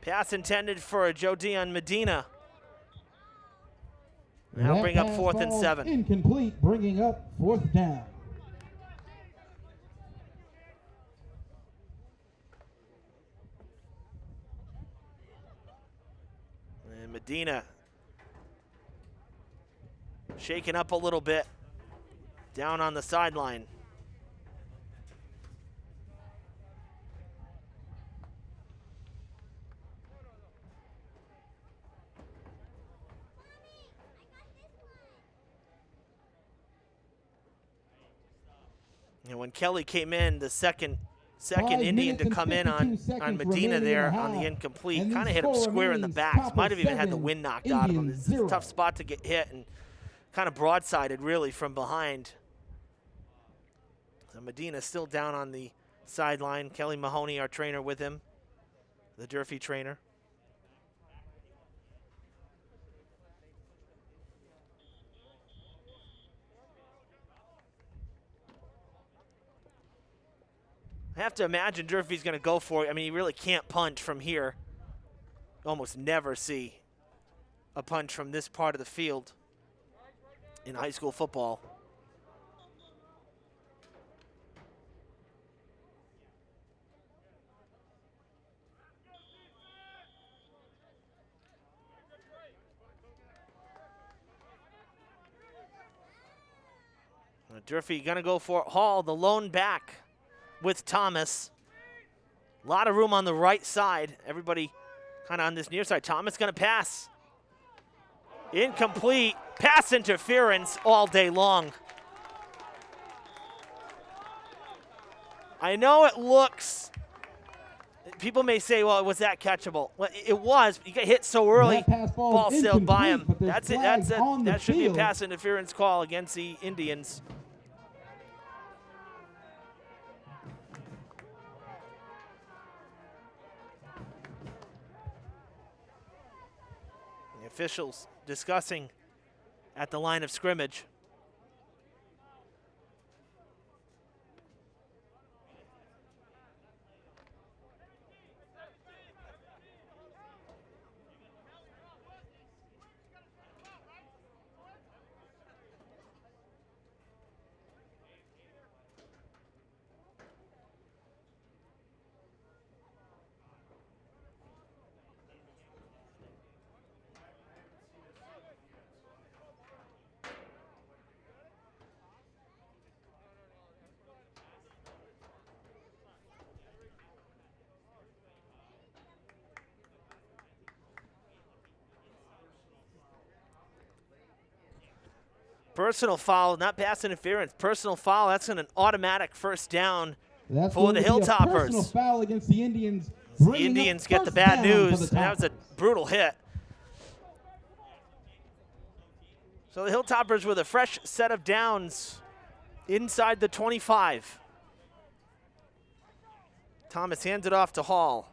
Pass intended for Joe Dion Medina. That'll bring up 4th and 7. Incomplete, bringing up 4th down. And Medina shaking up a little bit down on the sideline. And when Kelly came in, the second Indian to come in on Medina there on the incomplete, kind of hit him square in the back. Might have even had the wind knocked out of him. This is a tough spot to get hit and kind of broadsided really from behind. So Medina still down on the sideline. Kelly Mahoney, our trainer, with him, the Durfee trainer. I have to imagine Durfee's going to go for it. I mean, he really can't punch from here. Almost never see a punch from this part of the field in high school football. Durfee going to go for Hall, the lone back with Thomas. A lot of room on the right side. Everybody kind of on this near side. Thomas going to pass. Incomplete. Pass interference all day long. I know it looks, people may say, well, was that catchable? Well, it was. You get hit so early, ball sailed by him. That's it. That's it. That should be a pass interference call against the Indians. The officials discussing at the line of scrimmage. Personal foul, not pass interference. Personal foul, that's an automatic first down That's for the going to be a personal Hilltoppers. foul against the Indians. The bringing up Indians get the first bad down for news. the That was a Toppers. brutal hit. So the Hilltoppers with a fresh set of downs inside the 25. Thomas hands it off to Hall.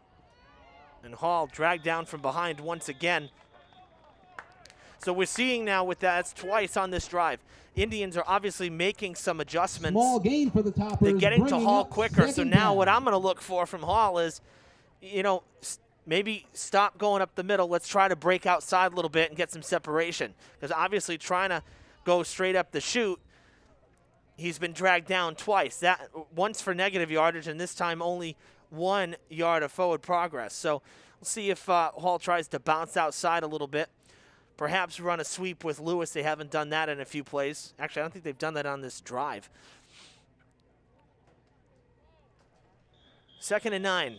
And Hall dragged down from behind once again. So we're seeing now with that, it's twice on this drive. Indians are obviously making some adjustments. Small gain for the Toppers. They're getting to bringing Hall up quicker. So second now down. what I'm going to look for from Hall is, you know, maybe stop going up the middle. Let's try to break outside a little bit and get some separation. Because obviously trying to go straight up the chute, he's been dragged down twice. That once for negative yardage, and this time only 1 yard of forward progress. So we'll see if Hall tries to bounce outside a little bit. Perhaps run a sweep with Lewis. They haven't done that in a few plays. Actually, I don't think they've done that on this drive. 2nd and 9.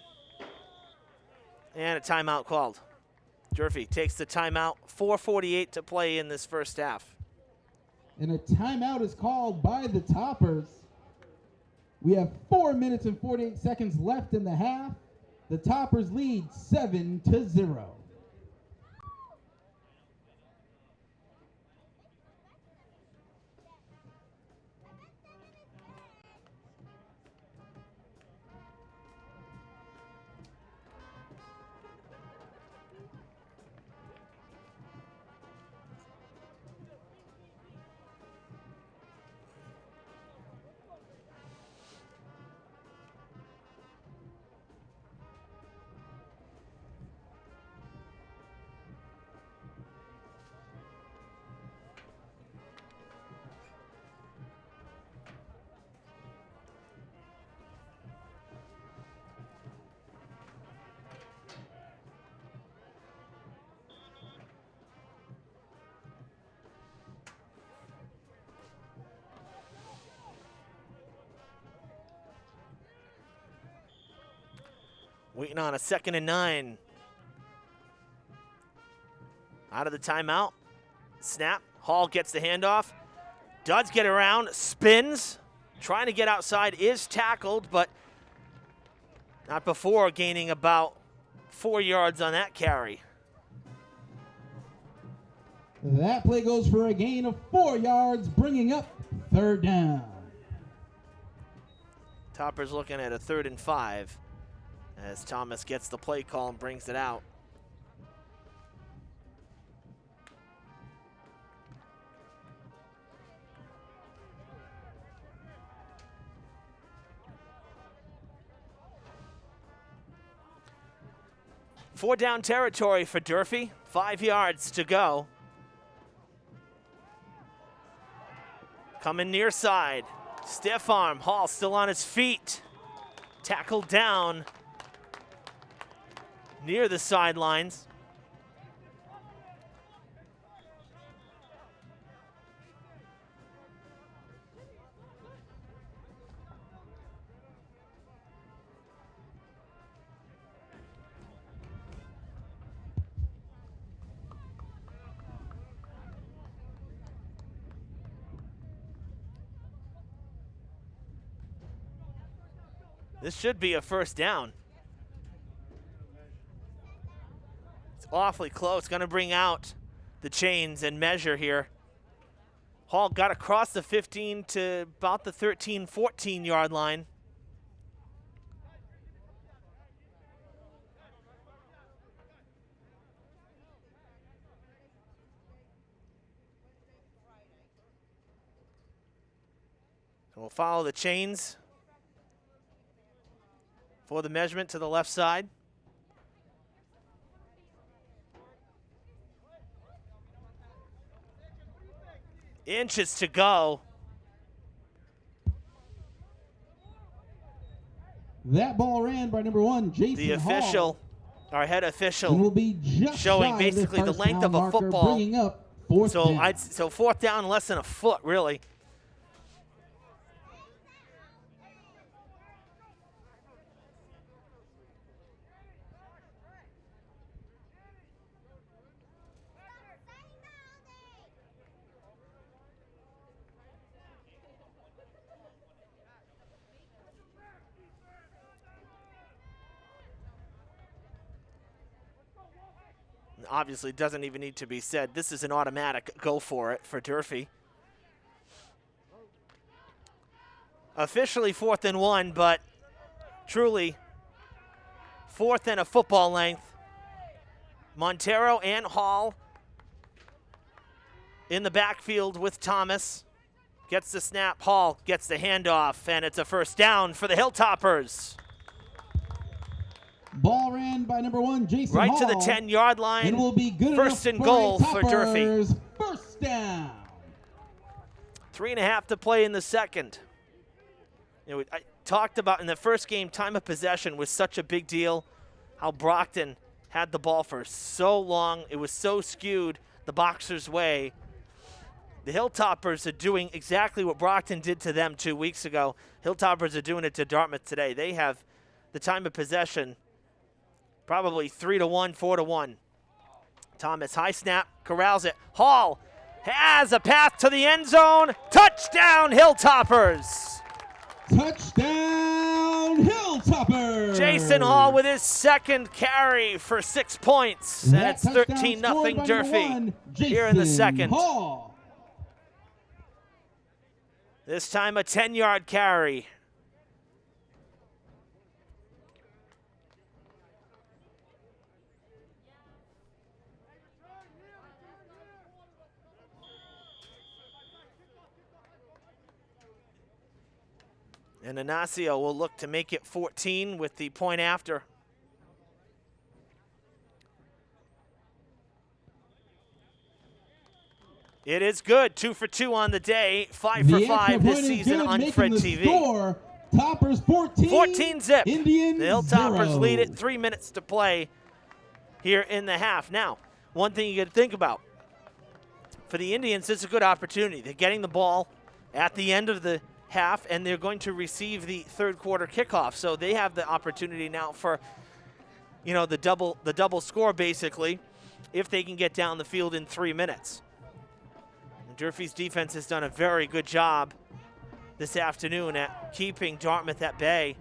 And a timeout called. Durfee takes the timeout. 4:48 to play in this first half. And a timeout is called by the Toppers. We have 4 minutes and 48 seconds left in the half. The Toppers lead 7-0. Waiting on a 2nd and 9. Out of the timeout. Snap. Hall gets the handoff. Does get around. Spins. Trying to get outside. Is tackled, but not before gaining about 4 yards on that carry. That play goes for a gain of 4 yards, bringing up 3rd down. Toppers looking at a 3rd and 5 as Thomas gets the play call and brings it out. Four down territory for Durfee. 5 yards to go. Coming near side. Stiff arm. Hall still on his feet. Tackled down near the sidelines. This should be a first down. It's awfully close. Going to bring out the chains and measure here. Hall got across the 15 to about the 13, 14 yard line. So we'll follow the chains for the measurement to the left side. Inches to go. That ball ran by number 1, Jason The official, Hall, our head and official, will be just showing shy basically of the first length down of a marker, football. bringing up 4th down. So fourth down, less than a foot, really. Obviously, doesn't even need to be said. This is an automatic go for it for Durfee. Officially 4th and 1, but truly 4th and a football length. Montero and Hall in the backfield with Thomas. Gets the snap, Hall gets the handoff, and it's a first down for the Hilltoppers. Ball ran by number 1, Jason Right Hall, to the 10-yard line. and will be good First enough and goal for Durfee. Toppers. First down. 3.5 to play in the second. You know, I talked about in the first game, time of possession was such a big deal. How Brockton had the ball for so long. It was so skewed the Boxers' way. The Hilltoppers are doing exactly what Brockton did to them 2 weeks ago. Hilltoppers are doing it to Dartmouth today. They have the time of possession probably 3-1, 4-1. Thomas, high snap, corrals it. Hall has a path to the end zone. Touchdown, Hilltoppers. Touchdown, Hilltoppers. Jason Hall with his second carry for 6 points. And it's 13-0 Durfee here in the second. Hall. This time a 10-yard carry. And Ignacio will look to make it 14 with the point after. It is good. 2 for 2 on the day. 5 for 5 this season on Fred TV. Score, Toppers 14. 14 zip. Indians the Hilltoppers 0. lead it. 3 minutes to play here in the half. Now, one thing you got to think about. For the Indians, it's a good opportunity. They're getting the ball at the end of the half, and they're going to receive the third quarter kickoff. So they have the opportunity now for, you know, the double score basically, if they can get down the field in 3 minutes. And Durfee's defense has done a very good job this afternoon at keeping Dartmouth at bay.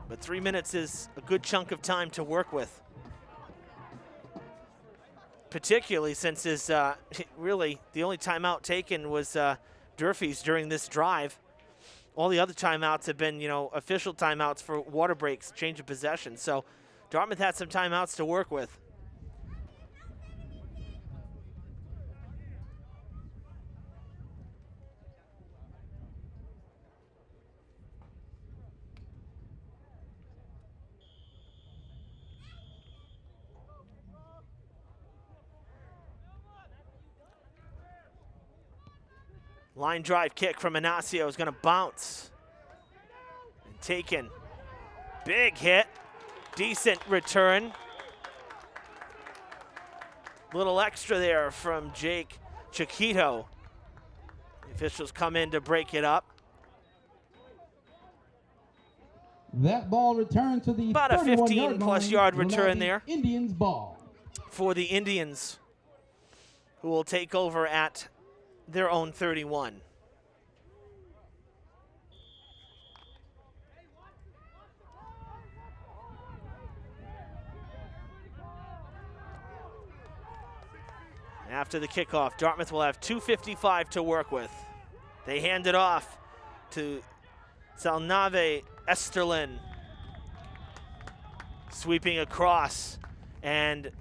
But 3 minutes is a good chunk of time to work with. Particularly since his, really the only timeout taken was Durfee's during this drive. All the other timeouts have been, you know, official timeouts for water breaks, change of possession. So Dartmouth had some timeouts to work with. Line drive kick from Ignacio is going to bounce. And taken. Big hit. Decent return. Little extra there from Jake Chiquito. The officials come in to break it up. That ball returned to the About a 15-plus yard return there. Indians ball. For the Indians, who will take over at their own 31. After the kickoff, Dartmouth will have 2:55 to work with. They hand it off to Salnave Esterlin. Sweeping across, and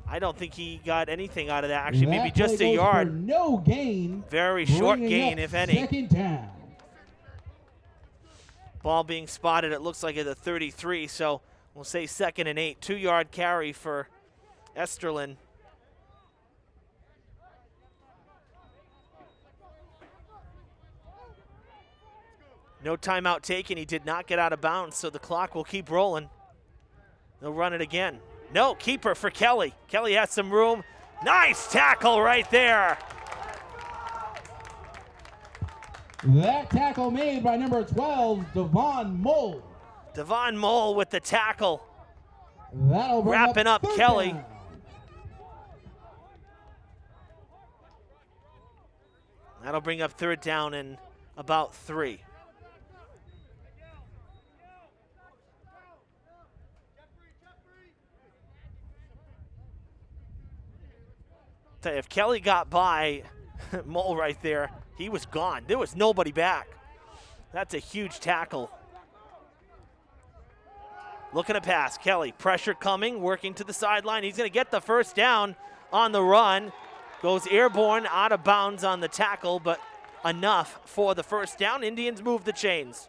I don't think he got anything out of that. Actually, maybe just a yard. No gain. Very short gain, if any. Second down. Ball being spotted, it looks like at the 33, so we'll say 2nd and 8. 2-yard carry for Esterlin. No timeout taken. He did not get out of bounds, so the clock will keep rolling. They'll run it again. No, keeper for Kelly. Kelly has some room. Nice tackle right there. That tackle made by number 12, Devon Mole. Devon Mole with the tackle. That'll bring Wrapping up third Kelly. down. That'll bring up 3rd down and about 3. tell you, if Kelly got by Mole right there, he was gone. There was nobody back. That's a huge tackle. Looking to pass. Kelly, pressure coming, working to the sideline. He's going to get the first down on the run. Goes airborne, out of bounds on the tackle, but enough for the first down. Indians move the chains.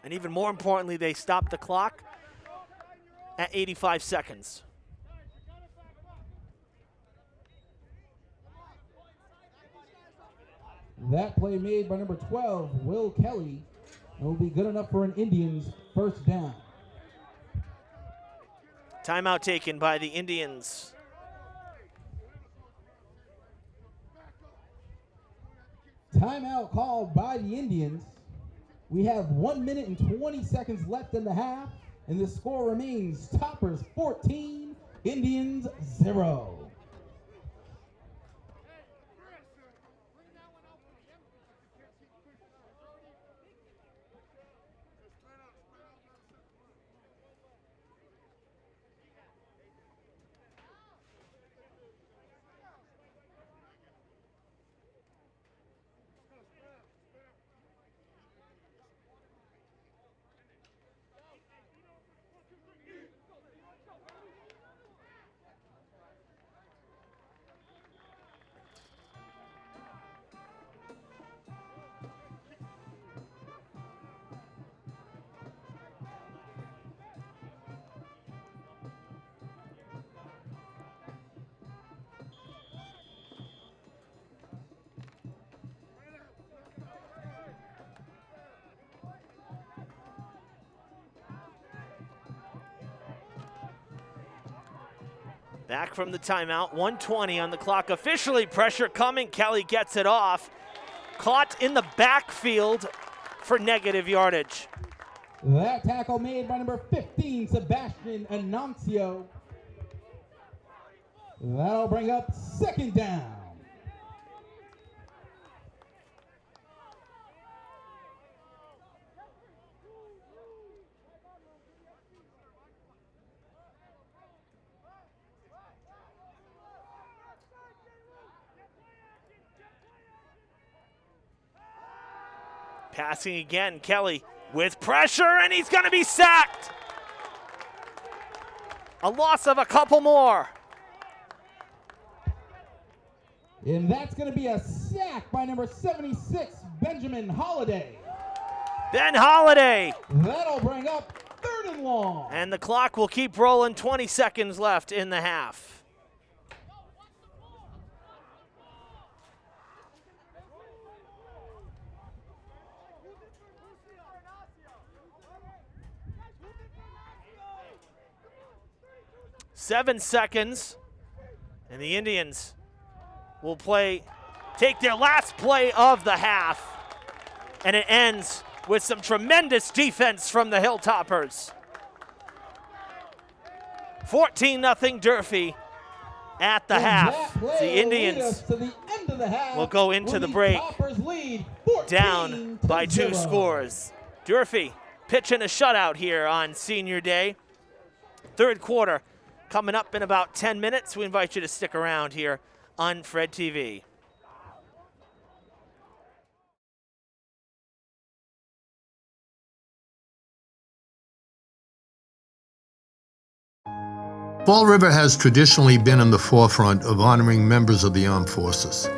And even more importantly, they stop the clock at 85 seconds. That play made by number 12, Will Kelly, and will be good enough for an Indians first down. Timeout taken by the Indians. Timeout called by the Indians. We have 1 minute and 20 seconds left in the half, and the score remains Toppers 14, Indians 0. Back from the timeout, 1:20 on the clock. Officially, pressure coming. Kelly gets it off. Caught in the backfield for negative yardage. That tackle made by number 15, Sebastian Anuncio. That'll bring up second down. Passing again, Kelly with pressure, and he's going to be sacked. A loss of a couple more. And that's going to be a sack by number 76, Benjamin Holiday. Ben Holiday. That'll bring up third and long. And the clock will keep rolling, 20 seconds left in the half. Seven seconds, and the Indians will take their last play of the half, and it ends with some tremendous defense from the Hilltoppers. 14-0 Durfee at the half. The Indians will go into the break down by 2 scores. Durfee pitching a shutout here on senior day. Third quarter coming up in about 10 minutes. We invite you to stick around here on Fred TV. Fall River has traditionally been in the forefront of honoring members of the armed forces.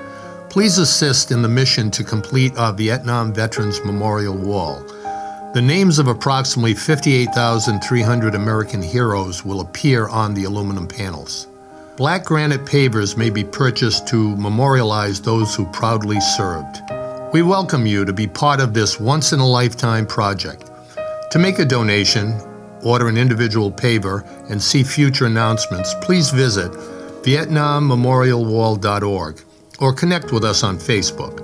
Please assist in the mission to complete our Vietnam Veterans Memorial Wall. The names of approximately 58,300 American heroes will appear on the aluminum panels. Black granite pavers may be purchased to memorialize those who proudly served. We welcome you to be part of this once-in-a-lifetime project. To make a donation, order an individual paver, and see future announcements, please visit VietnamMemorialWall.org or connect with us on Facebook.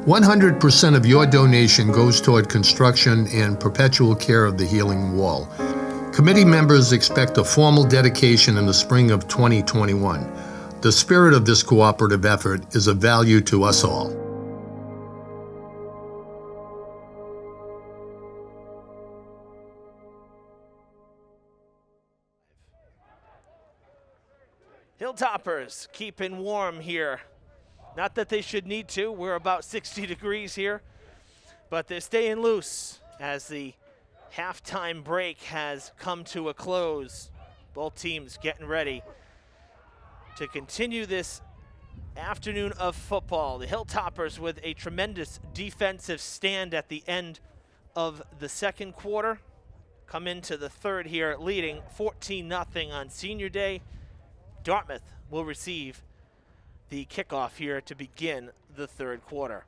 100% of your donation goes toward construction and perpetual care of the healing wall. Committee members expect a formal dedication in the spring of 2021. The spirit of this cooperative effort is of value to us all. Hilltoppers keeping warm here. Not that they should need to. We're about 60 degrees here, but they're staying loose as the halftime break has come to a close. Both teams getting ready to continue this afternoon of football. The Hilltoppers with a tremendous defensive stand at the end of the second quarter. Come into the third here leading 14-0 on Senior Day. Dartmouth will receive the kickoff here to begin the third quarter.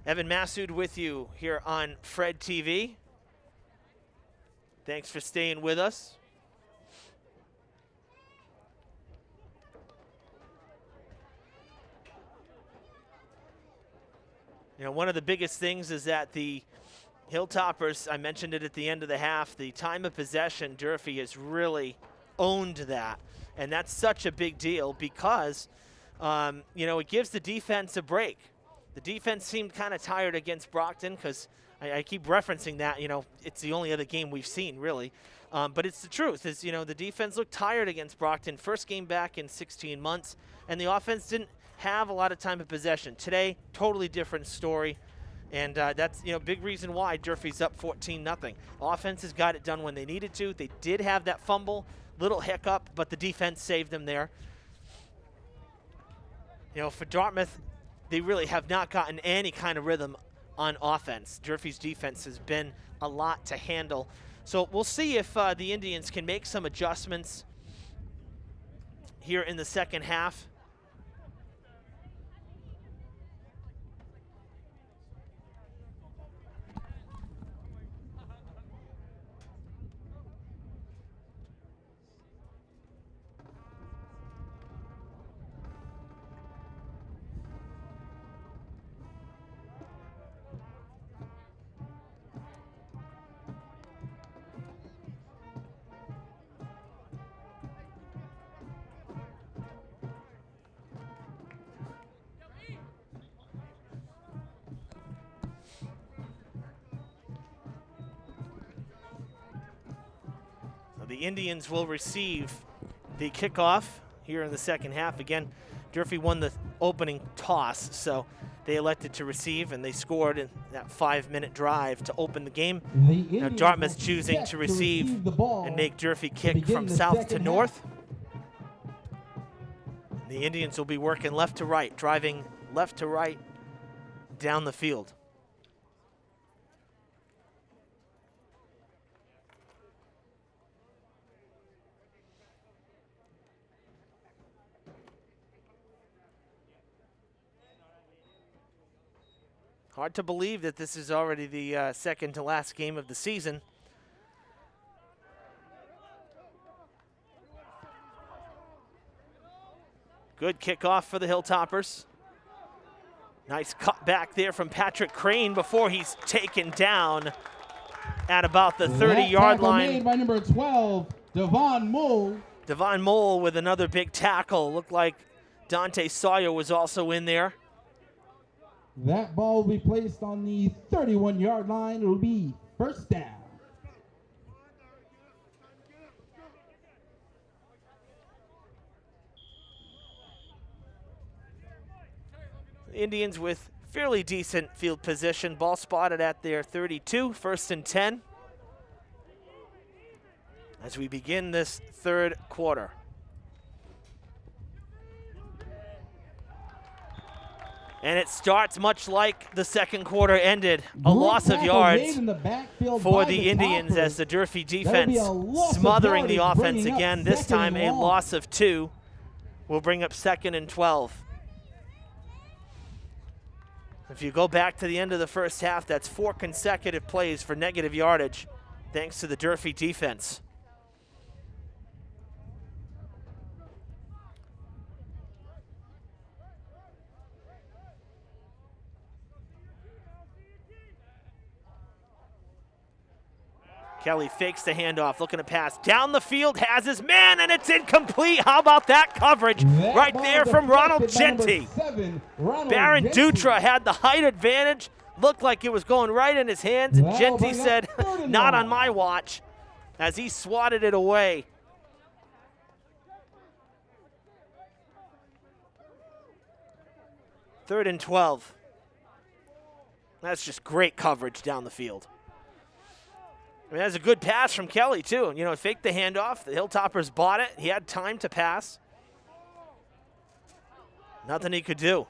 Evan Massoud with you here on Fred TV. Thanks for staying with us. You know, one of the biggest things is that the Hilltoppers, I mentioned it at the end of the half, the time of possession, Durfee has really owned that. And that's such a big deal because, you know, it gives the defense a break. The defense seemed kind of tired against Brockton because I keep referencing that, you know, it's the only other game we've seen, really. But it's the truth, is, you know, the defense looked tired against Brockton. First game back in 16 months, and the offense didn't have a lot of time of possession. Today, totally different story. And that's, you know, big reason why Durfee's up 14-0. Offense has got it done when they needed to. They did have that fumble, little hiccup, but the defense saved them there. You know, for Dartmouth, they really have not gotten any kind of rhythm on offense. Durfee's defense has been a lot to handle. So we'll see if the Indians can make some adjustments here in the second half. The Indians will receive the kickoff here in the second half. Again, Durfee won the opening toss, so they elected to receive, and they scored in that 5-minute drive to open the game. Now Dartmouth's choosing to receive and make Durfee kick from south to north. The Indians will be working left to right, driving left to right down the field. Hard to believe that this is already the second to last game of the season. Good kickoff for the Hilltoppers. Nice cut back there from Patrick Crane before he's taken down at about the 30-yard line. Made by number 12, Devon Mole. Devon Mole with another big tackle. Looked like Dante Sawyer was also in there. That ball will be placed on the 31-yard line. It will be first down. The Indians with fairly decent field position. Ball spotted at their 32, 1st and 10. As we begin this third quarter. And it starts much like the second quarter ended. A loss of yards for the Indians as the Durfee defense smothering the offense again. This time a loss of 2 will bring up 2nd and 12. If you go back to the end of the first half, that's 4 consecutive plays for negative yardage thanks to the Durfee defense. Kelly fakes the handoff, looking to pass down the field, has his man, and it's incomplete. How about that coverage right there from Ronald Genty? Baron Dutra had the height advantage, looked like it was going right in his hands, and Genty said, not on my watch, as he swatted it away. 3rd and 12. That's just great coverage down the field. I mean, that's a good pass from Kelly, too. You know, faked the handoff. The Hilltoppers bought it. He had time to pass. Nothing he could do.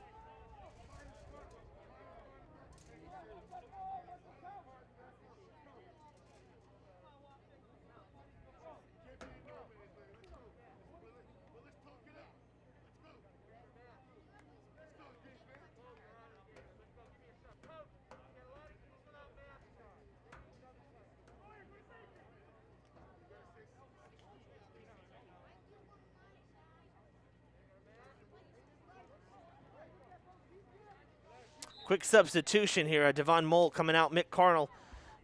Quick substitution here. Devon Mole coming out. Mick Carnell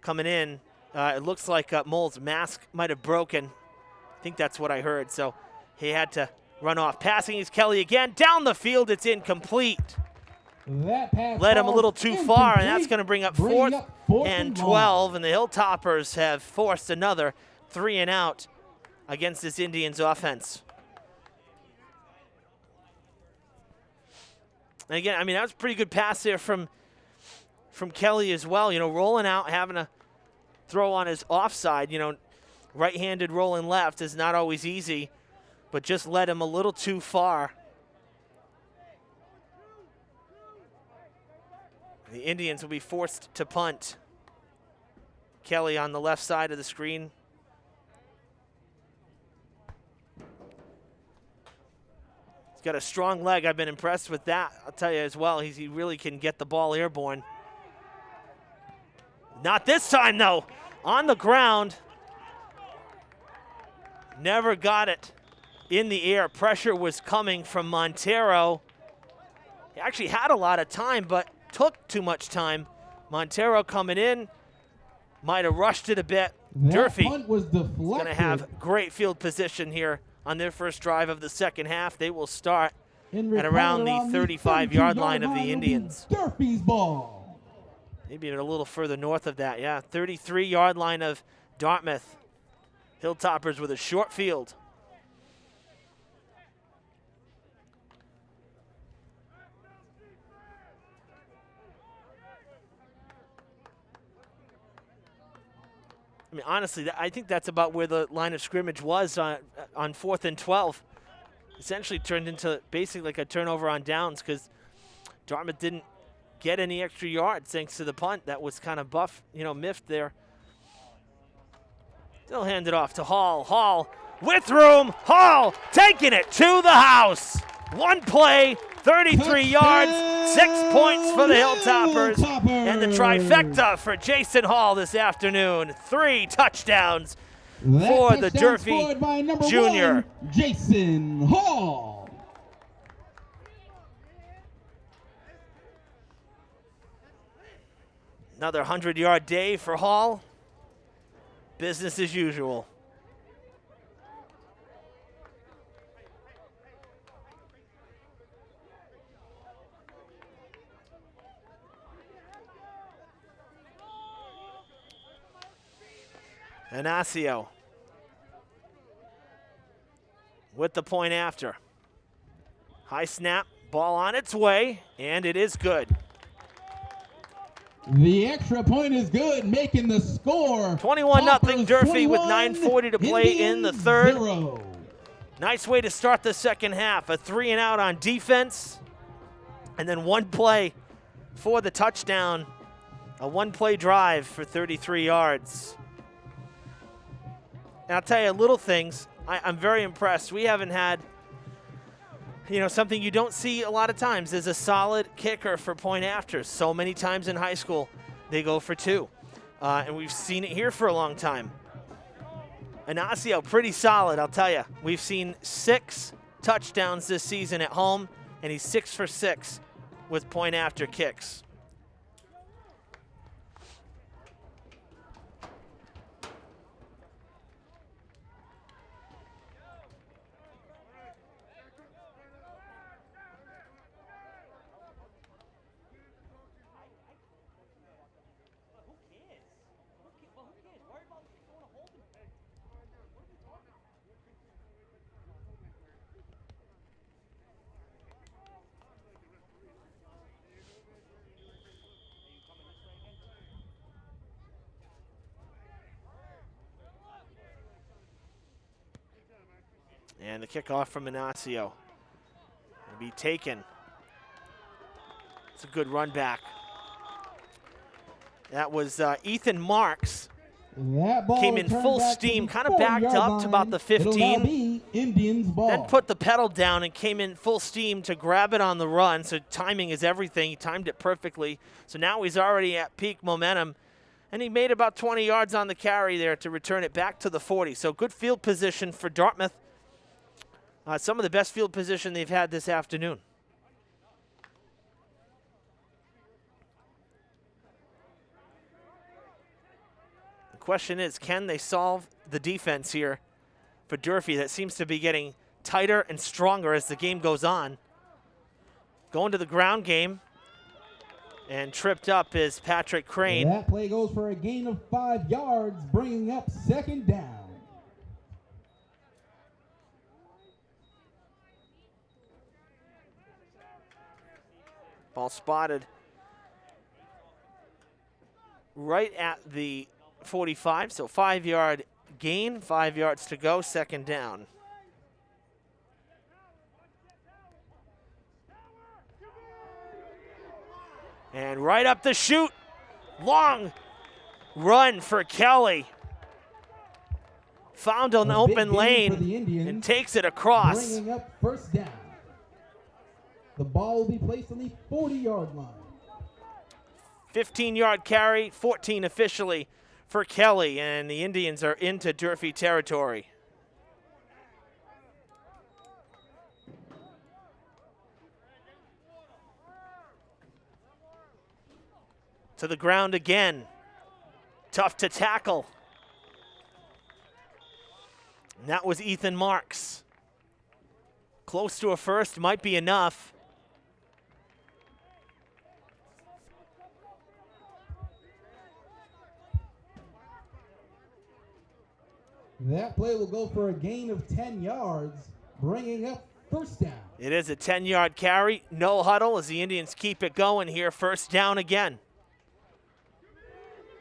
coming in. It looks like Mole's mask might have broken. I think that's what I heard. So he had to run off. Passing is Kelly again. Down the field, it's incomplete. That pass Led him a little too far, and that's incomplete, going to bring up bringing 4th up 4th and long. 12. And the Hilltoppers have forced another 3 and out against this Indians offense. And again, I mean, that was a pretty good pass there from Kelly as well. You know, rolling out, having a throw on his offside. You know, right-handed rolling left is not always easy, but just led him a little too far. The Indians will be forced to punt. Kelly on the left side of the screen. He's got a strong leg. I've been impressed with that. I'll tell you as well. He really can get the ball airborne. Not this time, though. On the ground. Never got it in the air. Pressure was coming from Montero. He actually had a lot of time, but took too much time. Montero coming in. Might have rushed it a bit. That Durfee punt was deflected. going to have great field position here on their first drive of the second half. They will start at around the 35-yard line of the Indians. Durfee's ball. Maybe even a little further north of that, yeah. 33-yard line of Dartmouth. Hilltoppers with a short field. I mean, honestly, I think that's about where the line of scrimmage was on 4th and 12. Essentially turned into basically like a turnover on downs because Dartmouth didn't get any extra yards thanks to the punt. That was kind of miffed there. They'll hand it off to Hall. Hall with room. Hall taking it to the house. One play, 33 yards, 6 points for the Hilltoppers. And the trifecta for Jason Hall this afternoon. 3 touchdowns for the Durfee Junior. Jason Hall. Another 100-yard day for Hall. Business as usual. Inacio with the point after. High snap, ball on its way, and it is good. The extra point is good, making the score 21-0 Durfee with 9:40 to play in the third. 0. Nice way to start the second half. A 3 and out on defense, and then one play for the touchdown. A one-play drive for 33 yards. And I'll tell you, little things, I'm very impressed. We haven't had, something you don't see a lot of times is a solid kicker for point afters. So many times in high school, they go for 2. And we've seen it here for a long time. Inacio, pretty solid, I'll tell you. We've seen 6 touchdowns this season at home, and he's 6 for 6 with point after kicks. And the kickoff from Ignacio will be taken. It's a good run back. That was Ethan Marks. That ball Came in full returned back to steam, the kind of backed 40-yard up to about line. the It'll now 15. be Indians ball. Then put the pedal down and came in full steam to grab it on the run. So timing is everything. He timed it perfectly. So now he's already at peak momentum. And he made about 20 yards on the carry there to return it back to the 40. So good field position for Dartmouth. Some of the best field position they've had this afternoon. The question is, can they solve the defense here for Durfee that seems to be getting tighter and stronger as the game goes on? Going to the ground game, and tripped up is Patrick Crane. That play goes for a gain of 5 yards, bringing up second down. Ball spotted right at the 45, so 5-yard gain, 5 yards to go, second down. And right up the chute, long run for Kelly. Found an open lane and takes it across. Bringing up first down. The ball will be placed on the 40-yard line. 15-yard carry, 14 officially for Kelly, and the Indians are into Durfee territory. To the ground again. Tough to tackle. And that was Ethan Marks. Close to a first, might be enough. That play will go for a gain of 10 yards, bringing up first down. It is a 10-yard carry, no huddle as the Indians keep it going here. First down again.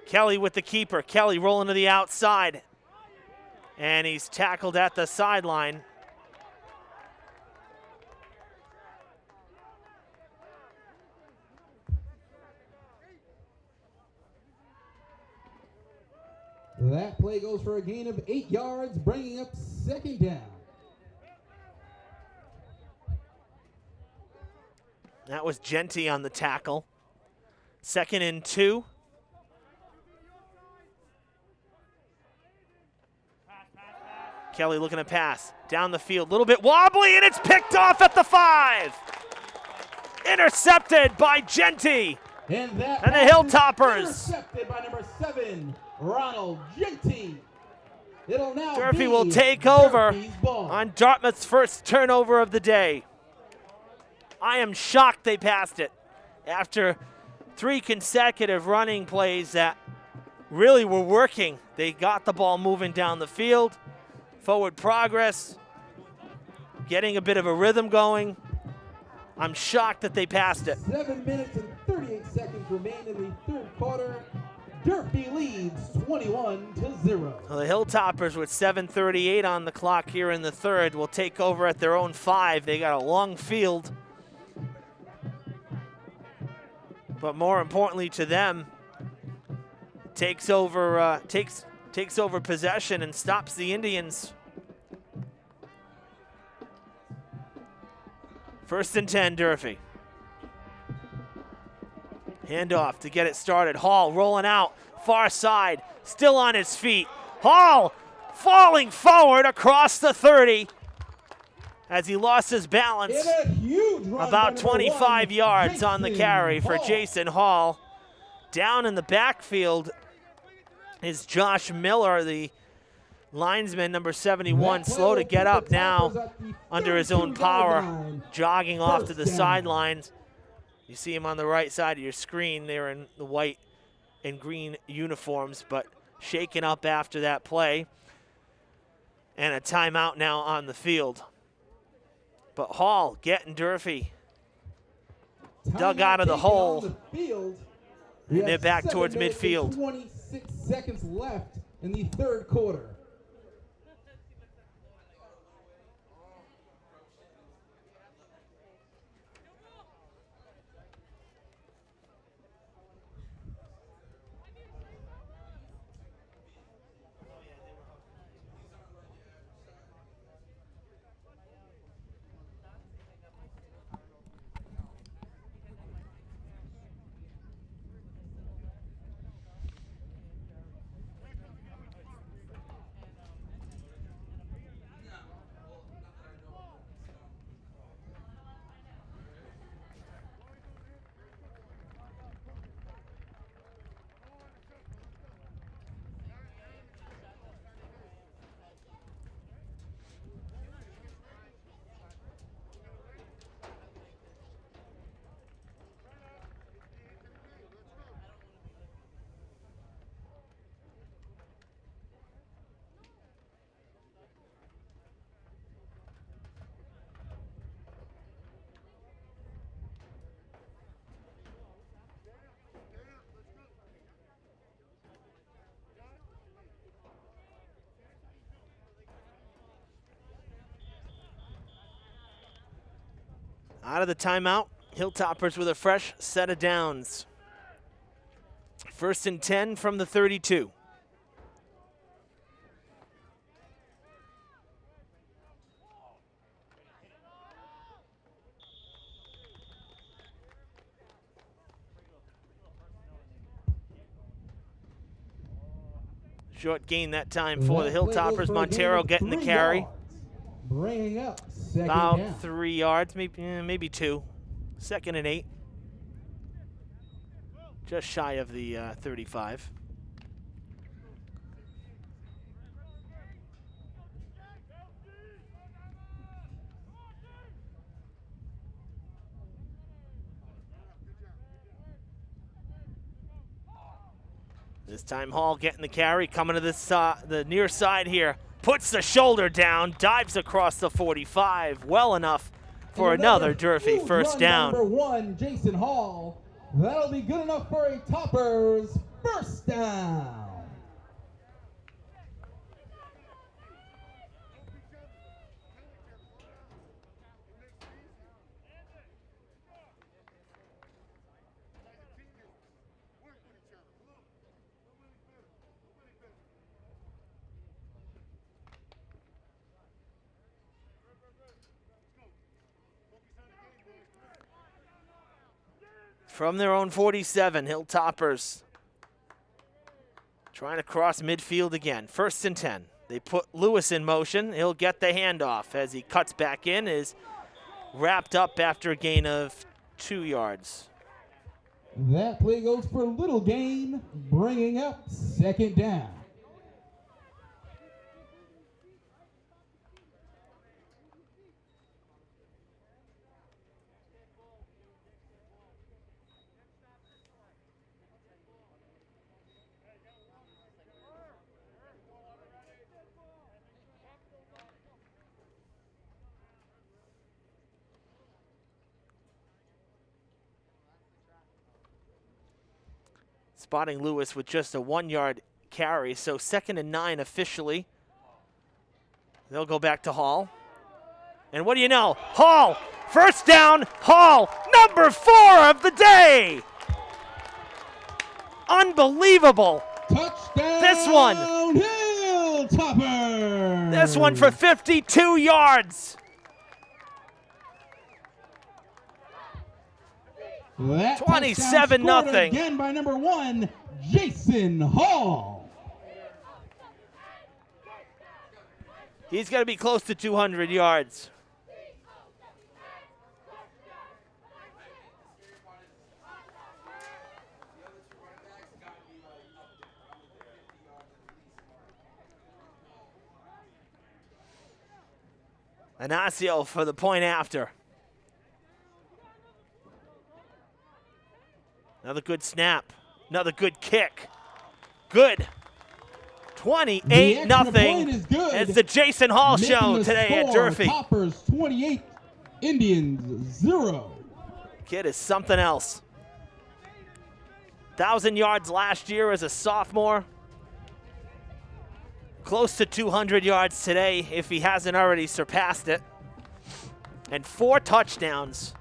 Kelly with the keeper. Kelly rolling to the outside. And he's tackled at the sideline. That play goes for a gain of 8 yards, bringing up second down. That was Genty on the tackle. 2nd and 2. Kelly looking to pass down the field, a little bit wobbly, and it's picked off at the 5. Intercepted by Genty. And the Hilltoppers. Intercepted by number 7, Ronald Genty. It'll now Durfee be will take over Durfee's ball. on Dartmouth's first turnover of the day. I am shocked they passed it after 3 consecutive running plays that really were working. They got the ball moving down the field. Forward progress, getting a bit of a rhythm going. I'm shocked that they passed it. 7 minutes and 38 seconds remain in the third quarter. Durfee leads 21-0. Well, the Hilltoppers with 7:38 on the clock here in the third will take over at their own 5. They got a long field. But more importantly to them, takes over possession and stops the Indians. 1st and 10, Durfee. Handoff to get it started. Hall rolling out, far side, still on his feet. Hall falling forward across the 30 as he lost his balance. In a huge run About by 25 1, yards on the Jason carry for Hall. Jason Hall. Down in the backfield is Josh Miller, the linesman, number 71, That slow to play get will up put the now Toppers at the under his own 32-yard power, line. jogging off to the First down. sidelines. You see him on the right side of your screen. They're in the white and green uniforms, but shaken up after that play. And a timeout now on the field. But Hall getting Durfee dug Timeout out of the taken hole. on the field. And We they're have back 7 towards minutes and midfield. 26 seconds left in the third quarter. Out of the timeout, Hilltoppers with a fresh set of downs. 1st and 10 from the 32. Short gain that time for the Hilltoppers. Montero getting the carry. Bringing up second About down. 3 yards, maybe 2. 2nd and 8. Just shy of the 35. This time Hall getting the carry, coming to the near side here. Puts the shoulder down, dives across the 45. Well enough for another Durfee first down. Number 1, Jason Hall. That'll be good enough for a Toppers first down. From their own 47, Hilltoppers trying to cross midfield again. 1st and 10. They put Lewis in motion. He'll get the handoff as he cuts back in, is wrapped up after a gain of 2 yards. That play goes for little gain, bringing up second down. Spotting Lewis with just a 1-yard carry, so 2nd and 9 officially. They'll go back to Hall. And what do you know? Hall, first down, Hall, number 4 of the day. Unbelievable. Touchdown, This one. Hilltoppers. This one for 52 yards. That 27 touchdown scored nothing. again by number 1, Jason Hall. He's going to be close to 200 yards. Anasio for the point after. Another good snap. Another good kick. Good. 28-0. It's the Jason Hall show today at Durfee. Toppers 28, Indians 0. Kid is something else. 1,000 yards last year as a sophomore. Close to 200 yards today if he hasn't already surpassed it. And 4 touchdowns.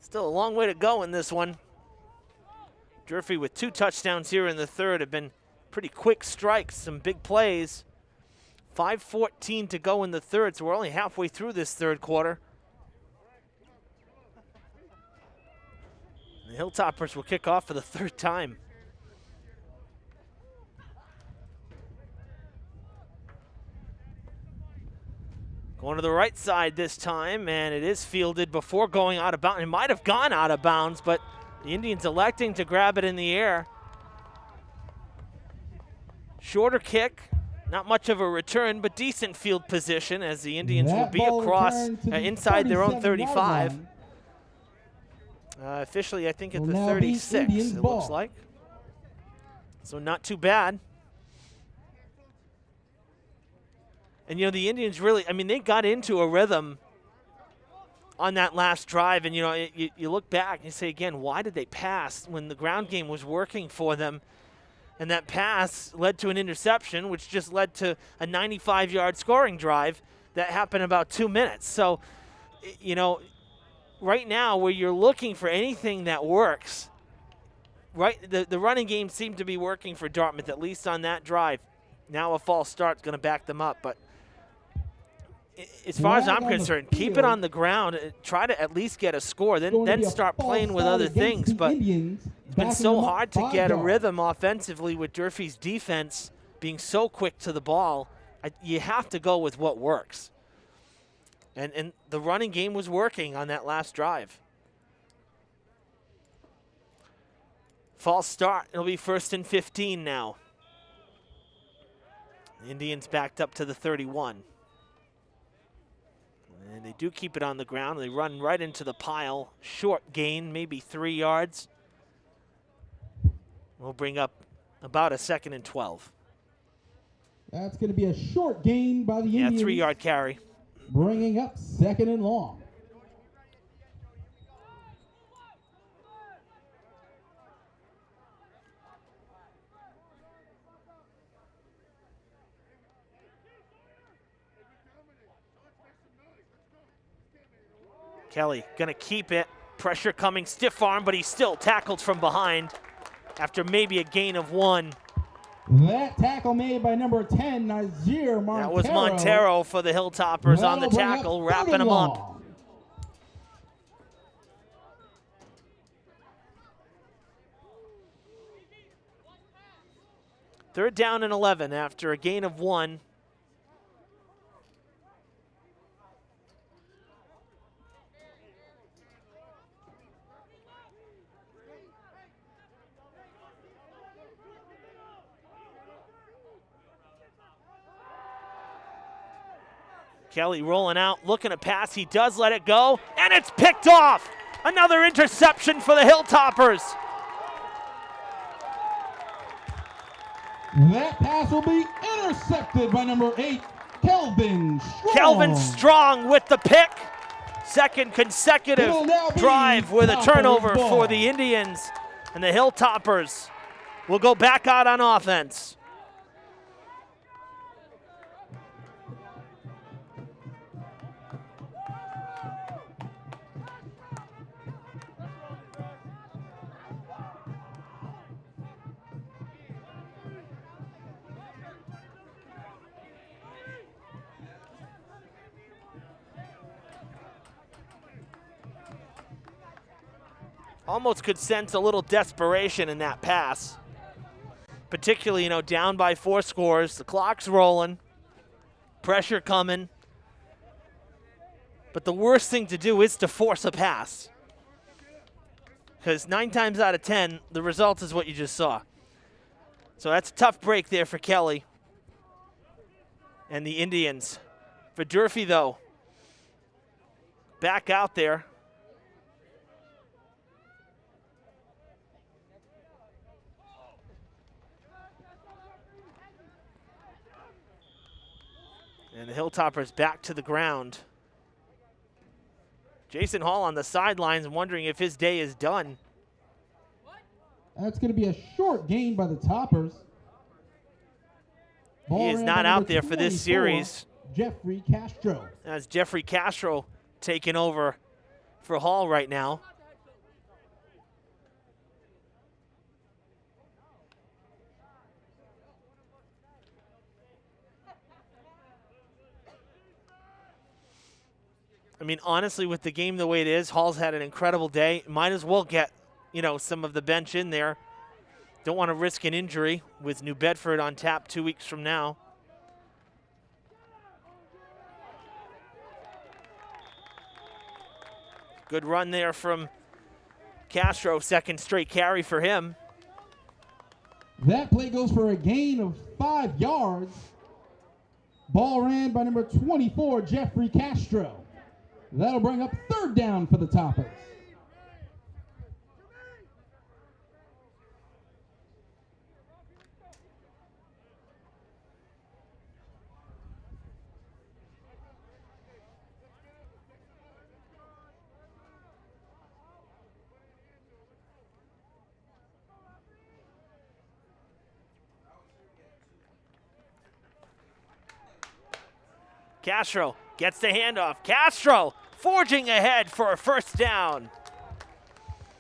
Still a long way to go in this one. Durfee with 2 touchdowns here in the third have been pretty quick strikes, some big plays. 5:14 to go in the third, so we're only halfway through this third quarter. The Hilltoppers will kick off for the third time. Going to the right side this time, and it is fielded before going out of bounds. It might have gone out of bounds, but the Indians electing to grab it in the air. Shorter kick, not much of a return, but decent field position as the Indians will be across inside their own 35. Officially, I think at the 36, it looks like. So not too bad. And, you know, the Indians really, I mean, they got into a rhythm on that last drive. And, you know, you look back and you say, again, why did they pass when the ground game was working for them? And that pass led to an interception, which just led to a 95-yard scoring drive that happened in about 2 minutes. So, you know, right now where you're looking for anything that works, right, the running game seemed to be working for Dartmouth, at least on that drive. Now a false start's going to back them up. But as far as I'm concerned, keep it on the ground, try to at least get a score, then start playing with other things. But it's been so hard to get a rhythm offensively with Durfee's defense being so quick to the ball. You have to go with what works. And the running game was working on that last drive. False start. It'll be 1st and 15 now. The Indians backed up to the 31. And they do keep it on the ground. They run right into the pile. Short gain, maybe 3 yards. We'll bring up about a 2nd and 12. That's going to be a short gain by the Indians. Yeah, 3-yard carry. Bringing up 2nd and long. Kelly gonna keep it. Pressure coming, stiff arm, but he's still tackled from behind after maybe a gain of 1. That tackle made by number 10, Nazir Montero. That was Montero for the Hilltoppers on the tackle, wrapping him up. Third down and 11 after a gain of 1. Kelly rolling out, looking to pass. He does let it go, and it's picked off. Another interception for the Hilltoppers. That pass will be intercepted by number 8, Kelvin Strong. Kelvin Strong with the pick. Second consecutive drive with a turnover for the Indians. And the Hilltoppers will go back out on offense. Almost could sense a little desperation in that pass. Particularly, you know, down by 4 scores. The clock's rolling. Pressure coming. But the worst thing to do is to force a pass. Because 9 times out of 10, the result is what you just saw. So that's a tough break there for Kelly and the Indians. For Durfee, though, back out there. And the Hilltoppers back to the ground. Jason Hall on the sidelines wondering if his day is done. That's going to be a short gain by the Toppers. He is not out there for this series. Jeffrey Castro. That's Jeffrey Castro taking over for Hall right now. I mean, honestly, with the game the way it is, Hall's had an incredible day. Might as well get, some of the bench in there. Don't want to risk an injury with New Bedford on tap 2 weeks from now. Good run there from Castro, second straight carry for him. That play goes for a gain of 5 yards. Ball ran by number 24, Jeffrey Castro. That'll bring up third down for the Toppers. Castro gets the handoff. Castro forging ahead for a first down.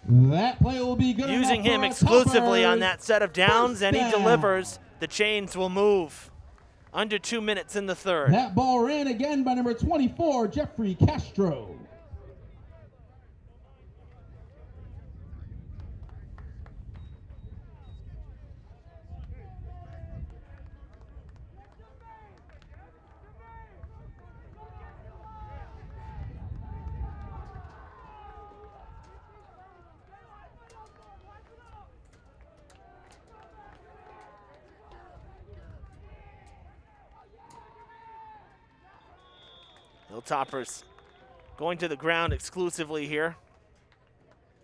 That play will be good. Using him exclusively on that set of downs, and he delivers. The chains will move. Under 2 minutes in the third. That ball ran again by number 24, Jeffrey Castro. Hilltoppers going to the ground exclusively here.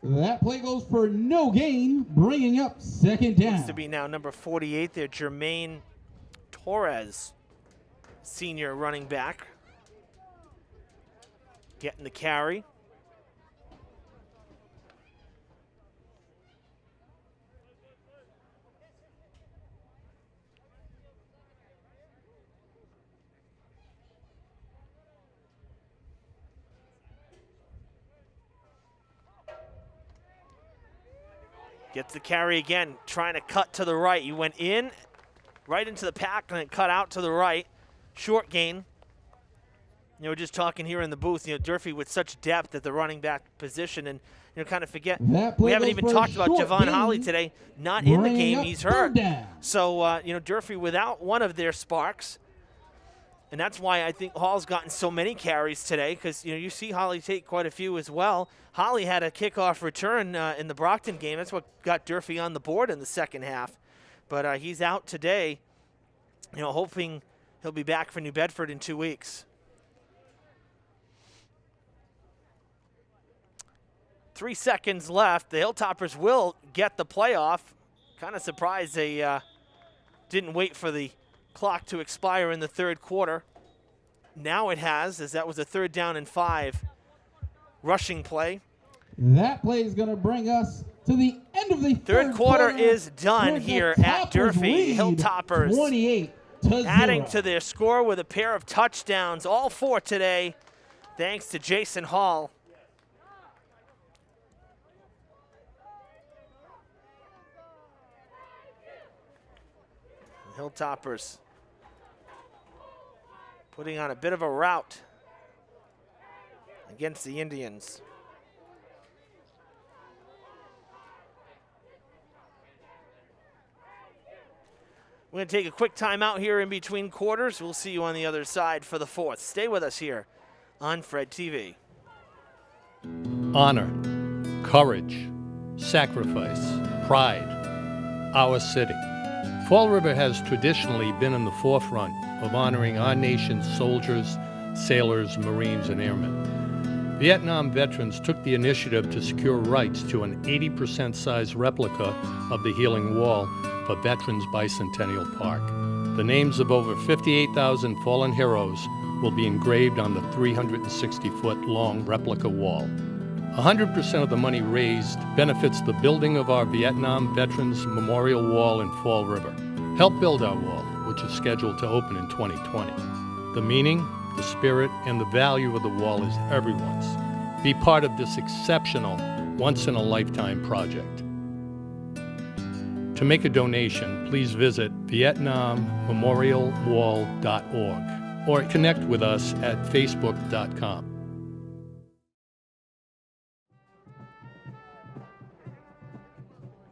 That play goes for no gain, bringing up second down. Looks to be now number 48 there, Jermaine Torres, senior running back. Getting the carry. Gets the carry again, trying to cut to the right. He went in, right into the pack, and then cut out to the right. Short gain. We're just talking here in the booth, Durfee with such depth at the running back position, and kind of forget. We haven't even talked about Javon Holly today. Not in the game, he's hurt. So, Durfee without one of their sparks. And that's why I think Hall's gotten so many carries today, because you see Holly take quite a few as well. Holly had a kickoff return in the Brockton game. That's what got Durfee on the board in the second half. But he's out today, hoping he'll be back for New Bedford in 2 weeks. 3 seconds left. The Hilltoppers will get the playoff. Kind of surprised they didn't wait for the clock to expire in the third quarter. Now it has, as that was a 3rd down and 5 rushing play. That play is going to bring us to the end of the third quarter is done here at Durfee. Hilltoppers 28-0. Adding to their score with a pair of touchdowns, all 4 today, thanks to Jason Hall. Hilltoppers putting on a bit of a rout against the Indians. We're going to take a quick timeout here in between quarters. We'll see you on the other side for the 4th. Stay with us here on Fred TV. Honor, courage, sacrifice, pride, our city. Fall River has traditionally been in the forefront of honoring our nation's soldiers, sailors, Marines, and airmen. Vietnam veterans took the initiative to secure rights to an 80% size replica of the Healing Wall for Veterans Bicentennial Park. The names of over 58,000 fallen heroes will be engraved on the 360-foot long replica wall. 100% of the money raised benefits the building of our Vietnam Veterans Memorial Wall in Fall River. Help build our wall, which is scheduled to open in 2020. The meaning, the spirit, and the value of the wall is everyone's. Be part of this exceptional, once-in-a-lifetime project. To make a donation, please visit VietnamMemorialWall.org or connect with us at Facebook.com.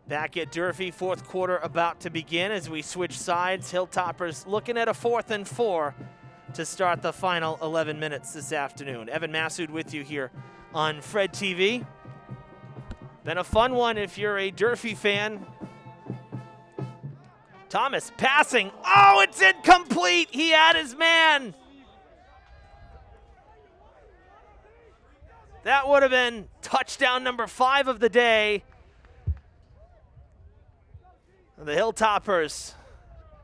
Back at Durfee, fourth quarter about to begin as we switch sides. Hilltoppers looking at a 4th and 4 to start the final 11 minutes this afternoon. Evan Massoud with you here on Fred TV. Been a fun one if you're a Durfee fan. Thomas passing. Oh, it's incomplete. He had his man. That would have been touchdown number 5 of the day. The Hilltoppers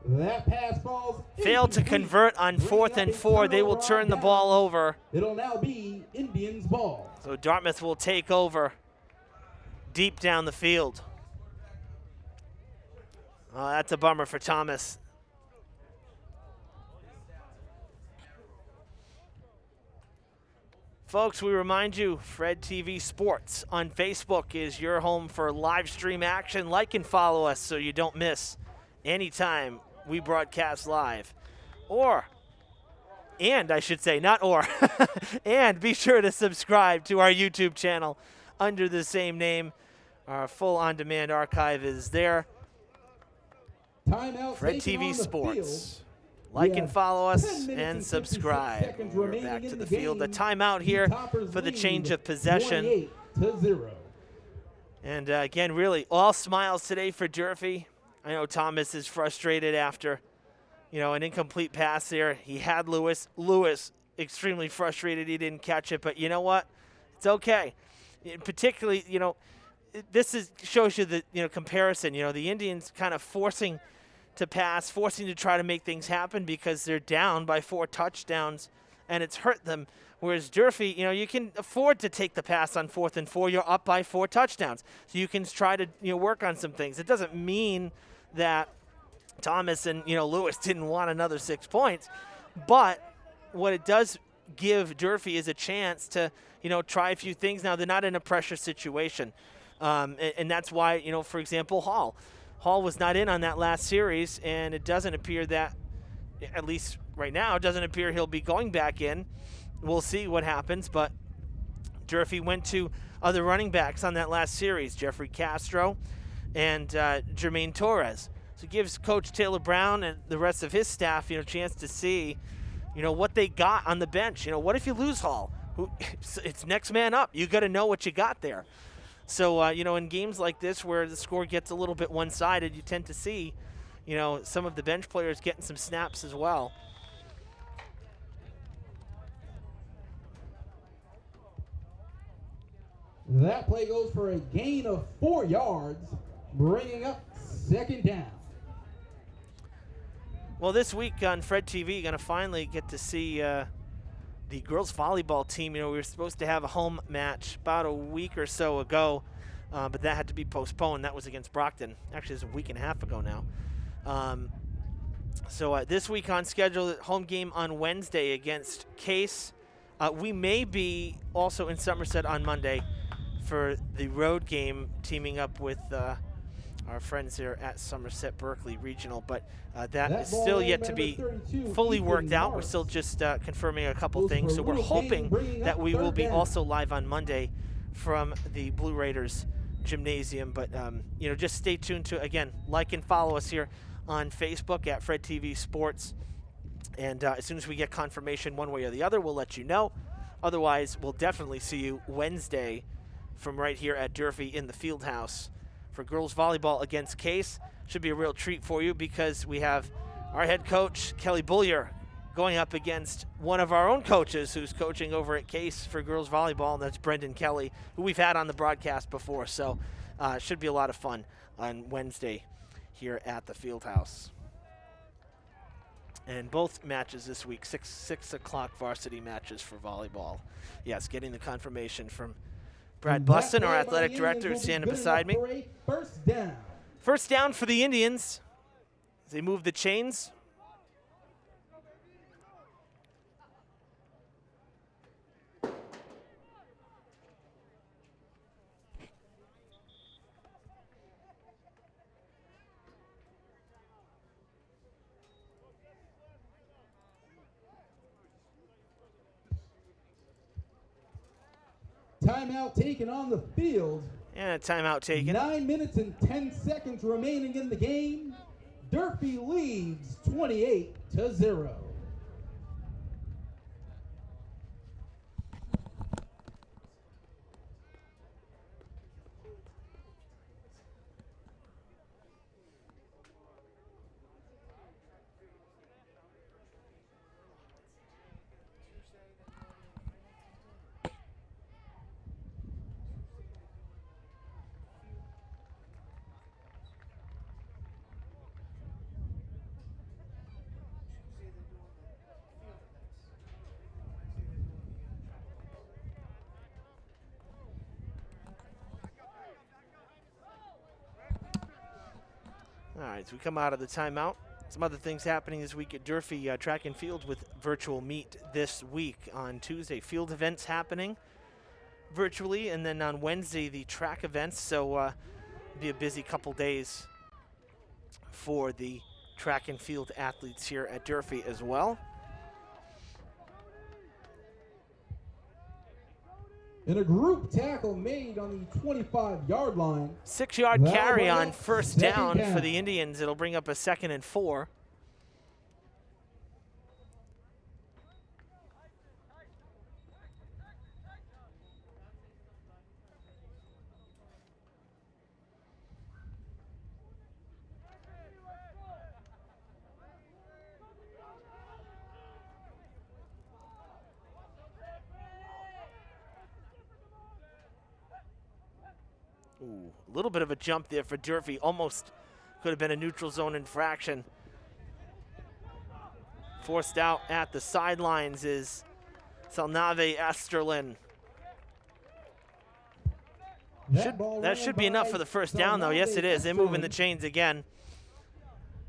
That pass falls failed to convert on 4th and 4. They will turn the ball over. It'll now be Indians' ball. So Dartmouth will take over deep down the field. Oh, that's a bummer for Thomas. Folks, we remind you, Fred TV Sports on Facebook is your home for live stream action. Like and follow us so you don't miss any time we broadcast live. And be sure to subscribe to our YouTube channel under the same name. Our full on-demand archive is there. Timeout Fred taken TV on the Sports. field. Like We and have follow 10 us minutes and and 56 subscribe. seconds We're remaining back in to the the field. A game. timeout here Toppers for the change lead of possession. 28-0. And again, really all smiles today for Durfee. I know Thomas is frustrated after, an incomplete pass there. He had Lewis. Lewis extremely frustrated he didn't catch it, but you know what? It's okay. Particularly, this shows you the comparison. The Indians kind of forcing to pass, forcing to try to make things happen because they're down by 4 touchdowns, and it's hurt them. Whereas Durfee, you can afford to take the pass on 4th and 4. You're up by 4 touchdowns, so you can try to work on some things. It doesn't mean that Thomas and Lewis didn't want another 6 points, but what it does give Durfee is a chance to try a few things. Now they're not in a pressure situation, and that's why for example Hall was not in on that last series, and it doesn't appear that, at least right now, it doesn't appear he'll be going back in. We'll see what happens, but Durfee went to other running backs on that last series, Jeffrey Castro and Jermaine Torres. So it gives Coach Taylor Brown and the rest of his staff, a chance to see, what they got on the bench. What if you lose Hall? It's next man up. You got to know what you got there. So, in games like this where the score gets a little bit one-sided, you tend to see, some of the bench players getting some snaps as well. That play goes for a gain of 4 yards, bringing up 2nd down. Well, this week on Fred TV, you're going to finally get to see the girls volleyball team. We were supposed to have a home match about a week or so ago, but that had to be postponed. That was against Brockton. Actually, it was a week and a half ago now. So this week on schedule, home game on Wednesday against Case. We may be also in Somerset on Monday for the road game, teaming up with our friends here at Somerset Berkeley Regional, but that is still yet to be fully worked out. We're still just confirming a couple things, so we're hoping that we will be also live on Monday from the Blue Raiders Gymnasium. But just stay tuned to, again, like and follow us here on Facebook at Fred TV Sports, and as soon as we get confirmation one way or the other, we'll let you know. Otherwise, we'll definitely see you Wednesday from right here at Durfee in the field house for girls volleyball against Case. Should be a real treat for you because we have our head coach, Kelly Bullier, going up against one of our own coaches who's coaching over at Case for girls volleyball, and that's Brendan Kelly, who we've had on the broadcast before. So it should be a lot of fun on Wednesday here at the field house. And both matches this week, 6 o'clock varsity matches for volleyball. Yes, getting the confirmation from Brad Buston, our athletic director, who's standing beside me. First down. First down for the Indians as they move the chains. Timeout taken on the field And a timeout taken. 9 minutes and 10 seconds remaining in the game. Durfee leads 28-0. All right, so we come out of the timeout. Some other things happening this week at Durfee Track and Field with virtual meet this week. On Tuesday, field events happening virtually, and then on Wednesday, the track events. So it'll be a busy couple days for the track and field athletes here at Durfee as well. And a group tackle made on the 25-yard line. 6-yard That'll carry bring on up first second down down. for the Indians. It'll bring up a 2nd and 4. Ooh, a little bit of a jump there for Durfee. Almost could have been a neutral zone infraction. Forced out at the sidelines is Salnave Esterlin. That should be enough for the first down, though. Yes, it is. They're moving the chains again.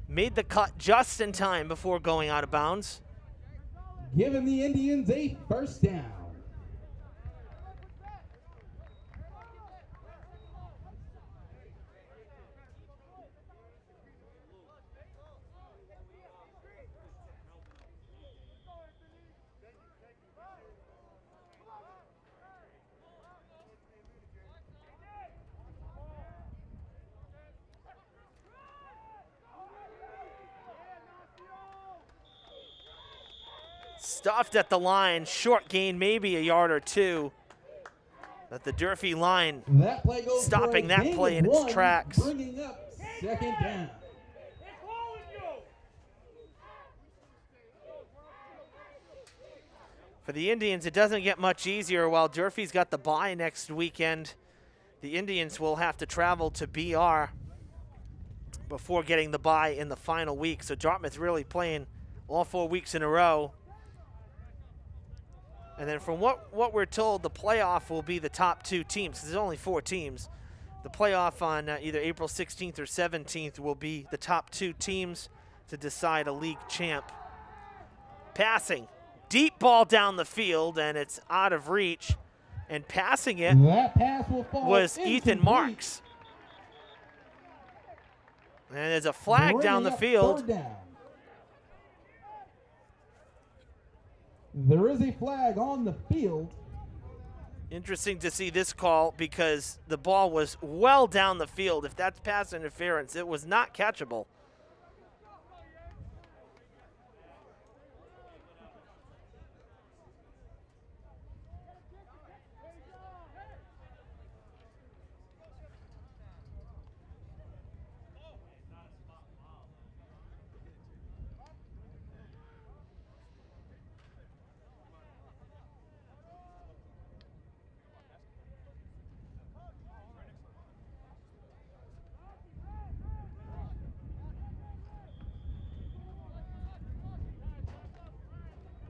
Made the cut just in time before going out of bounds. Giving the Indians a first down. Stuffed at the line, short gain, maybe a yard or two. But the Durfee line That play goes stopping for a that gain play of in its 1, tracks. Bringing up second down. For the Indians, it doesn't get much easier. While Durfee's got the bye next weekend, the Indians will have to travel to BR before getting the bye in the final week. So Dartmouth really playing all 4 weeks in a row. And then from what we're told, the playoff will be the top 2 teams. There's only 4 teams. The playoff on either April 16th or 17th will be the top 2 teams to decide a league champ. Passing. Deep ball down the field, and it's out of reach. And passing it That pass will fall was Ethan incomplete. Marks. And there's a flag down the Bringing up field. third down. There is a flag on the field. Interesting to see this call because the ball was well down the field. If that's pass interference, it was not catchable.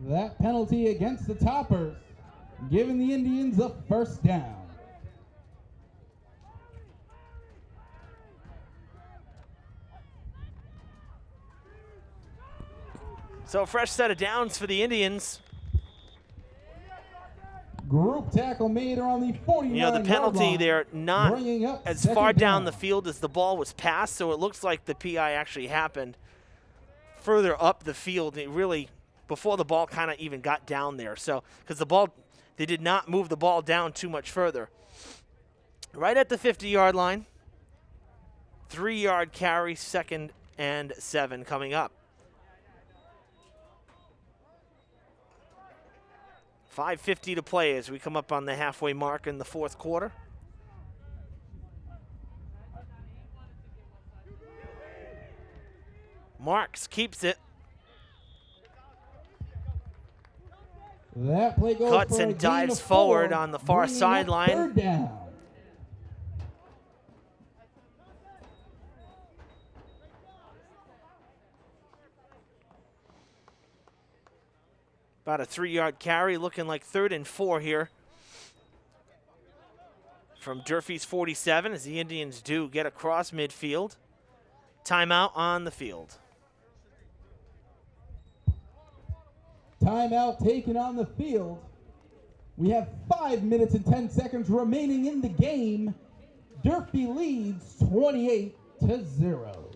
That penalty against the Toppers, giving the Indians a first down. So a fresh set of downs for the Indians. Group tackle made around the 49 You know, the penalty, they're not bringing up as second far down the down. field as the ball was passed, so it looks like the PI actually happened further up the field. It really, before the ball kind of even got down there. So, because the ball, they did not move the ball down too much further. right at the 50-yard line. 3-yard carry, 2nd and 7 coming up. 5:50 to play as we come up on the halfway mark in the 4th quarter. Marks keeps it. That play goes Cuts for a and gain dives of forward 4, on the far bringing up sideline. 3rd down. About a 3-yard carry, looking like 3rd and 4 here from Durfee's 47 as the Indians do get across midfield. Timeout on the field. Timeout taken on the field. We have 5 minutes and 10 seconds remaining in the game. Durfee leads 28-0.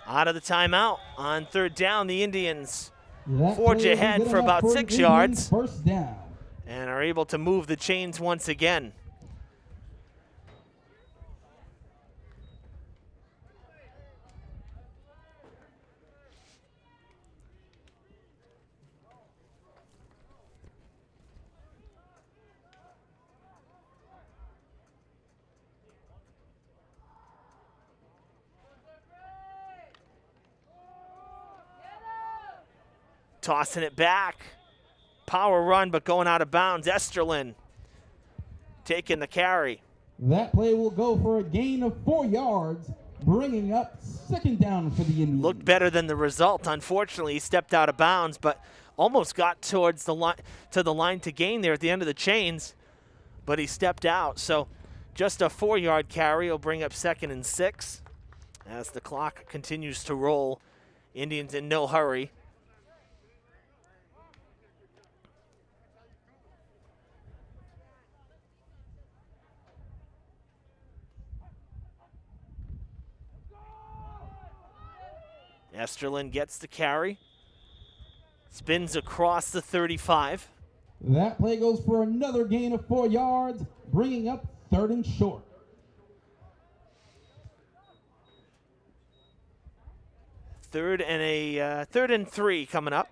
Out of the timeout on 3rd down, the Indians That forge play will be ahead good for enough about an 6 Indians yards First down. and are able to move the chains once again. Tossing it back. Power run, but going out of bounds. Esterlin taking the carry. That play will go for a gain of 4 yards, bringing up 2nd down for the Indians. Looked better than the result. Unfortunately, he stepped out of bounds, but almost got towards the line to gain there at the end of the chains, but he stepped out. So just a 4-yard carry will bring up 2nd and 6 as the clock continues to roll. Indians in no hurry. Esterlin gets the carry, spins across the 35. That play goes for another gain of 4 yards, bringing up 3rd and short. Third and 3 coming up.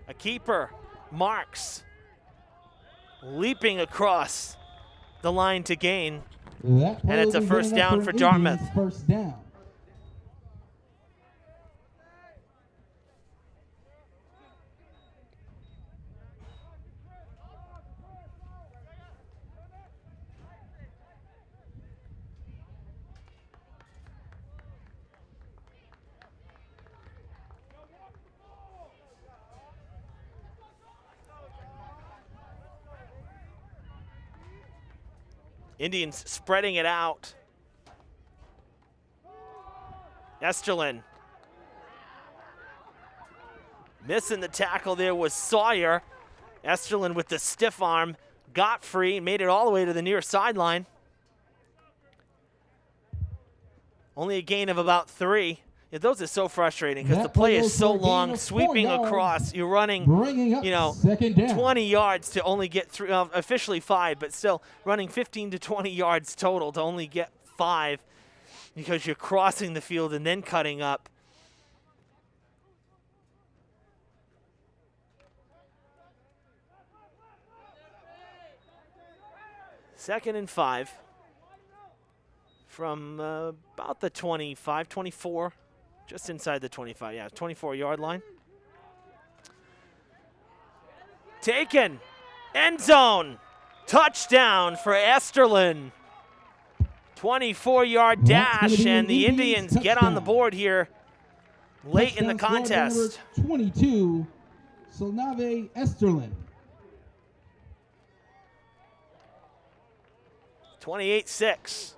A keeper, Marks, leaping across the line to gain. That play And it's will a be first good enough down an for Indians Dartmouth. First down. Indians spreading it out. Esterlin. Missing the tackle there was Sawyer. Esterlin with the stiff arm got free, made it all the way to the near sideline. Only a gain of about 3. Yeah, those are so frustrating because the play is so long, sweeping across. You're running, you know, 20 yards to only get through, officially 5, but still running 15 to 20 yards total to only get 5 because you're crossing the field and then cutting up. Second and 5 from about the 25, 24. Just inside the 25, yeah, 24-yard line. Taken. End zone. Touchdown for Esterlin. 24-yard dash, and the Indians get on the board here late in the contest. Number 22, Solnave Esterlin. 28-6.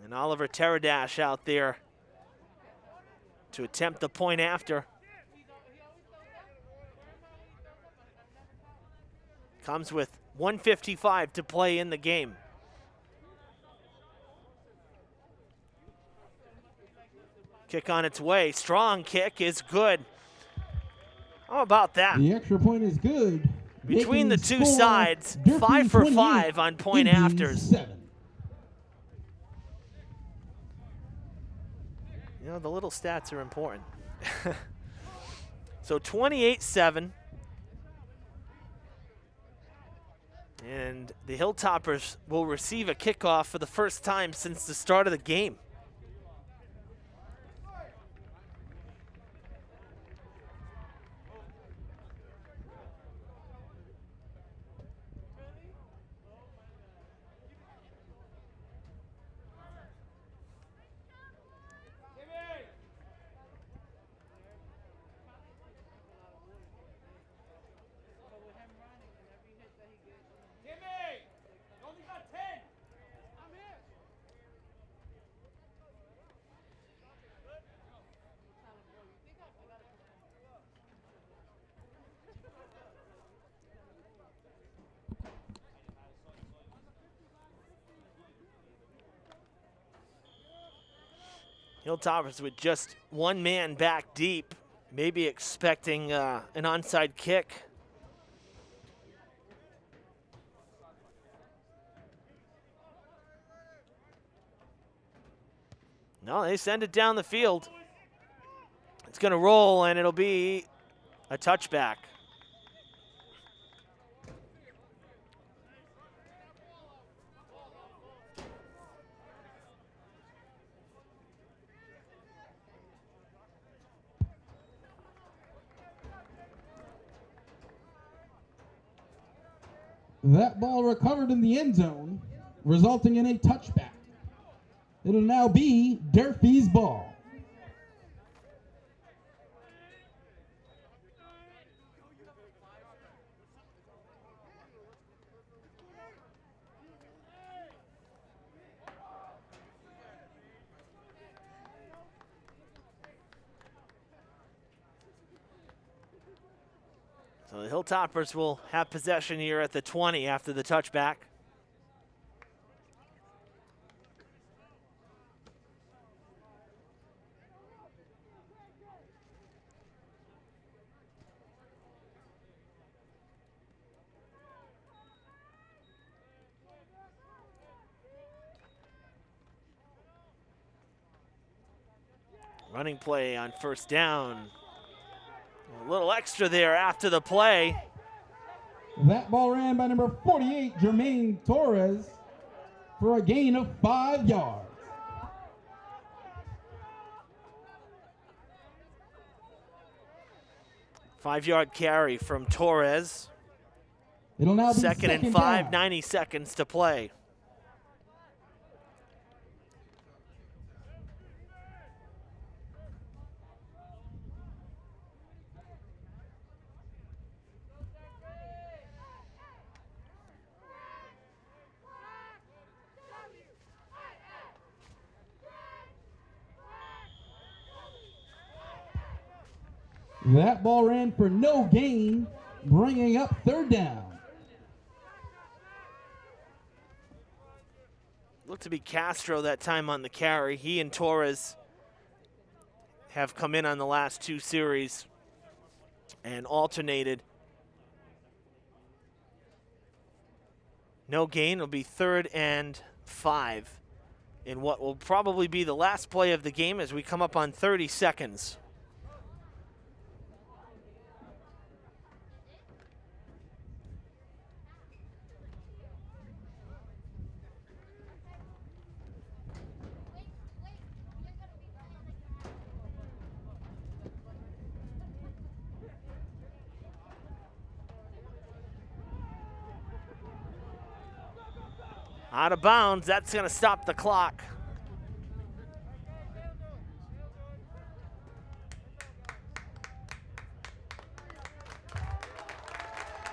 And Oliver Teradash out there to attempt the point after. Comes with 1:55 to play in the game. Kick on its way. Strong kick is good. How about that? The extra point is good. Between the two sides, 5 for 5 on point afters. 7. You know, the little stats are important. So 28-7. And the Hilltoppers will receive a kickoff for the first time since the start of the game. Hilltoppers with just one man back deep, maybe expecting an onside kick. No, they send it down the field. It's going to roll, and it'll be a touchback. That ball recovered in the end zone, resulting in a touchback. It'll now be Durfee's ball. So the Hilltoppers will have possession here at the 20 after the touchback. Running play on first down. A little extra there after the play. That ball ran by number 48, Jermaine Torres, for a gain of 5 yards. Five-yard carry from Torres. It'll now be second and 5, down. 90 seconds to play. That ball ran for no gain, bringing up third down. Looked to be Castro that time on the carry. He and Torres have come in on the last 2 series and alternated. No gain. It'll be 3rd and 5 in what will probably be the last play of the game as we come up on 30 seconds. Out of bounds, that's going to stop the clock.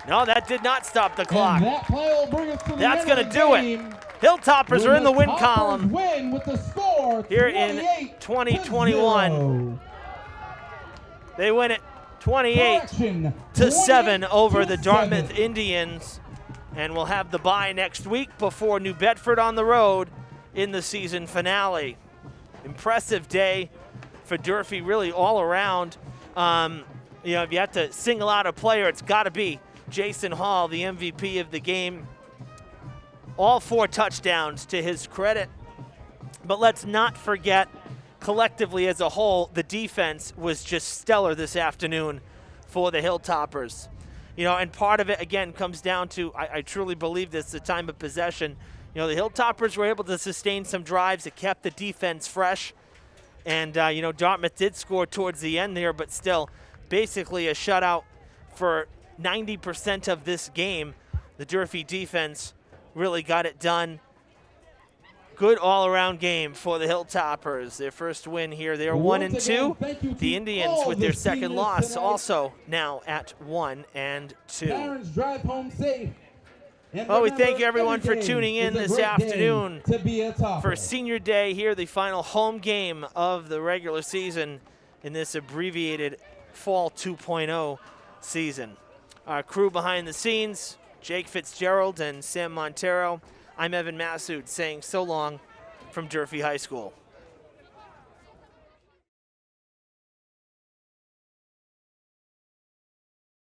No, that did not stop the clock. And that play will bring us to the That's end going of to the do game. it. Hilltoppers are in the win Toppers column win with the score here in 2021. 28-0. They win it 28-7 over the Dartmouth Indians, and we'll have the bye next week before New Bedford on the road in the season finale. Impressive day for Durfee, really all around. You know, if you have to single out a player, it's got to be Jason Hall, the MVP of the game. All 4 touchdowns to his credit. But let's not forget, collectively as a whole, the defense was just stellar this afternoon for the Hilltoppers. You know, and part of it, again, comes down to, I truly believe this, the time of possession. You know, the Hilltoppers were able to sustain some drives that kept the defense fresh. And, you know, Dartmouth did score towards the end there, but still, basically a shutout for 90% of this game. The Durfee defense really got it done. Good all-around game for the Hilltoppers. Their first win here. They're 1-2. The Indians with their second loss tonight, also now at 1-2. Parents, drive home safe. Well, we thank everyone for tuning in this afternoon to be a for Senior Day here, the final home game of the regular season in this abbreviated Fall 2.0 season. Our crew behind the scenes, Jake Fitzgerald and Sam Montero. I'm Evan Massoud saying so long from Durfee High School.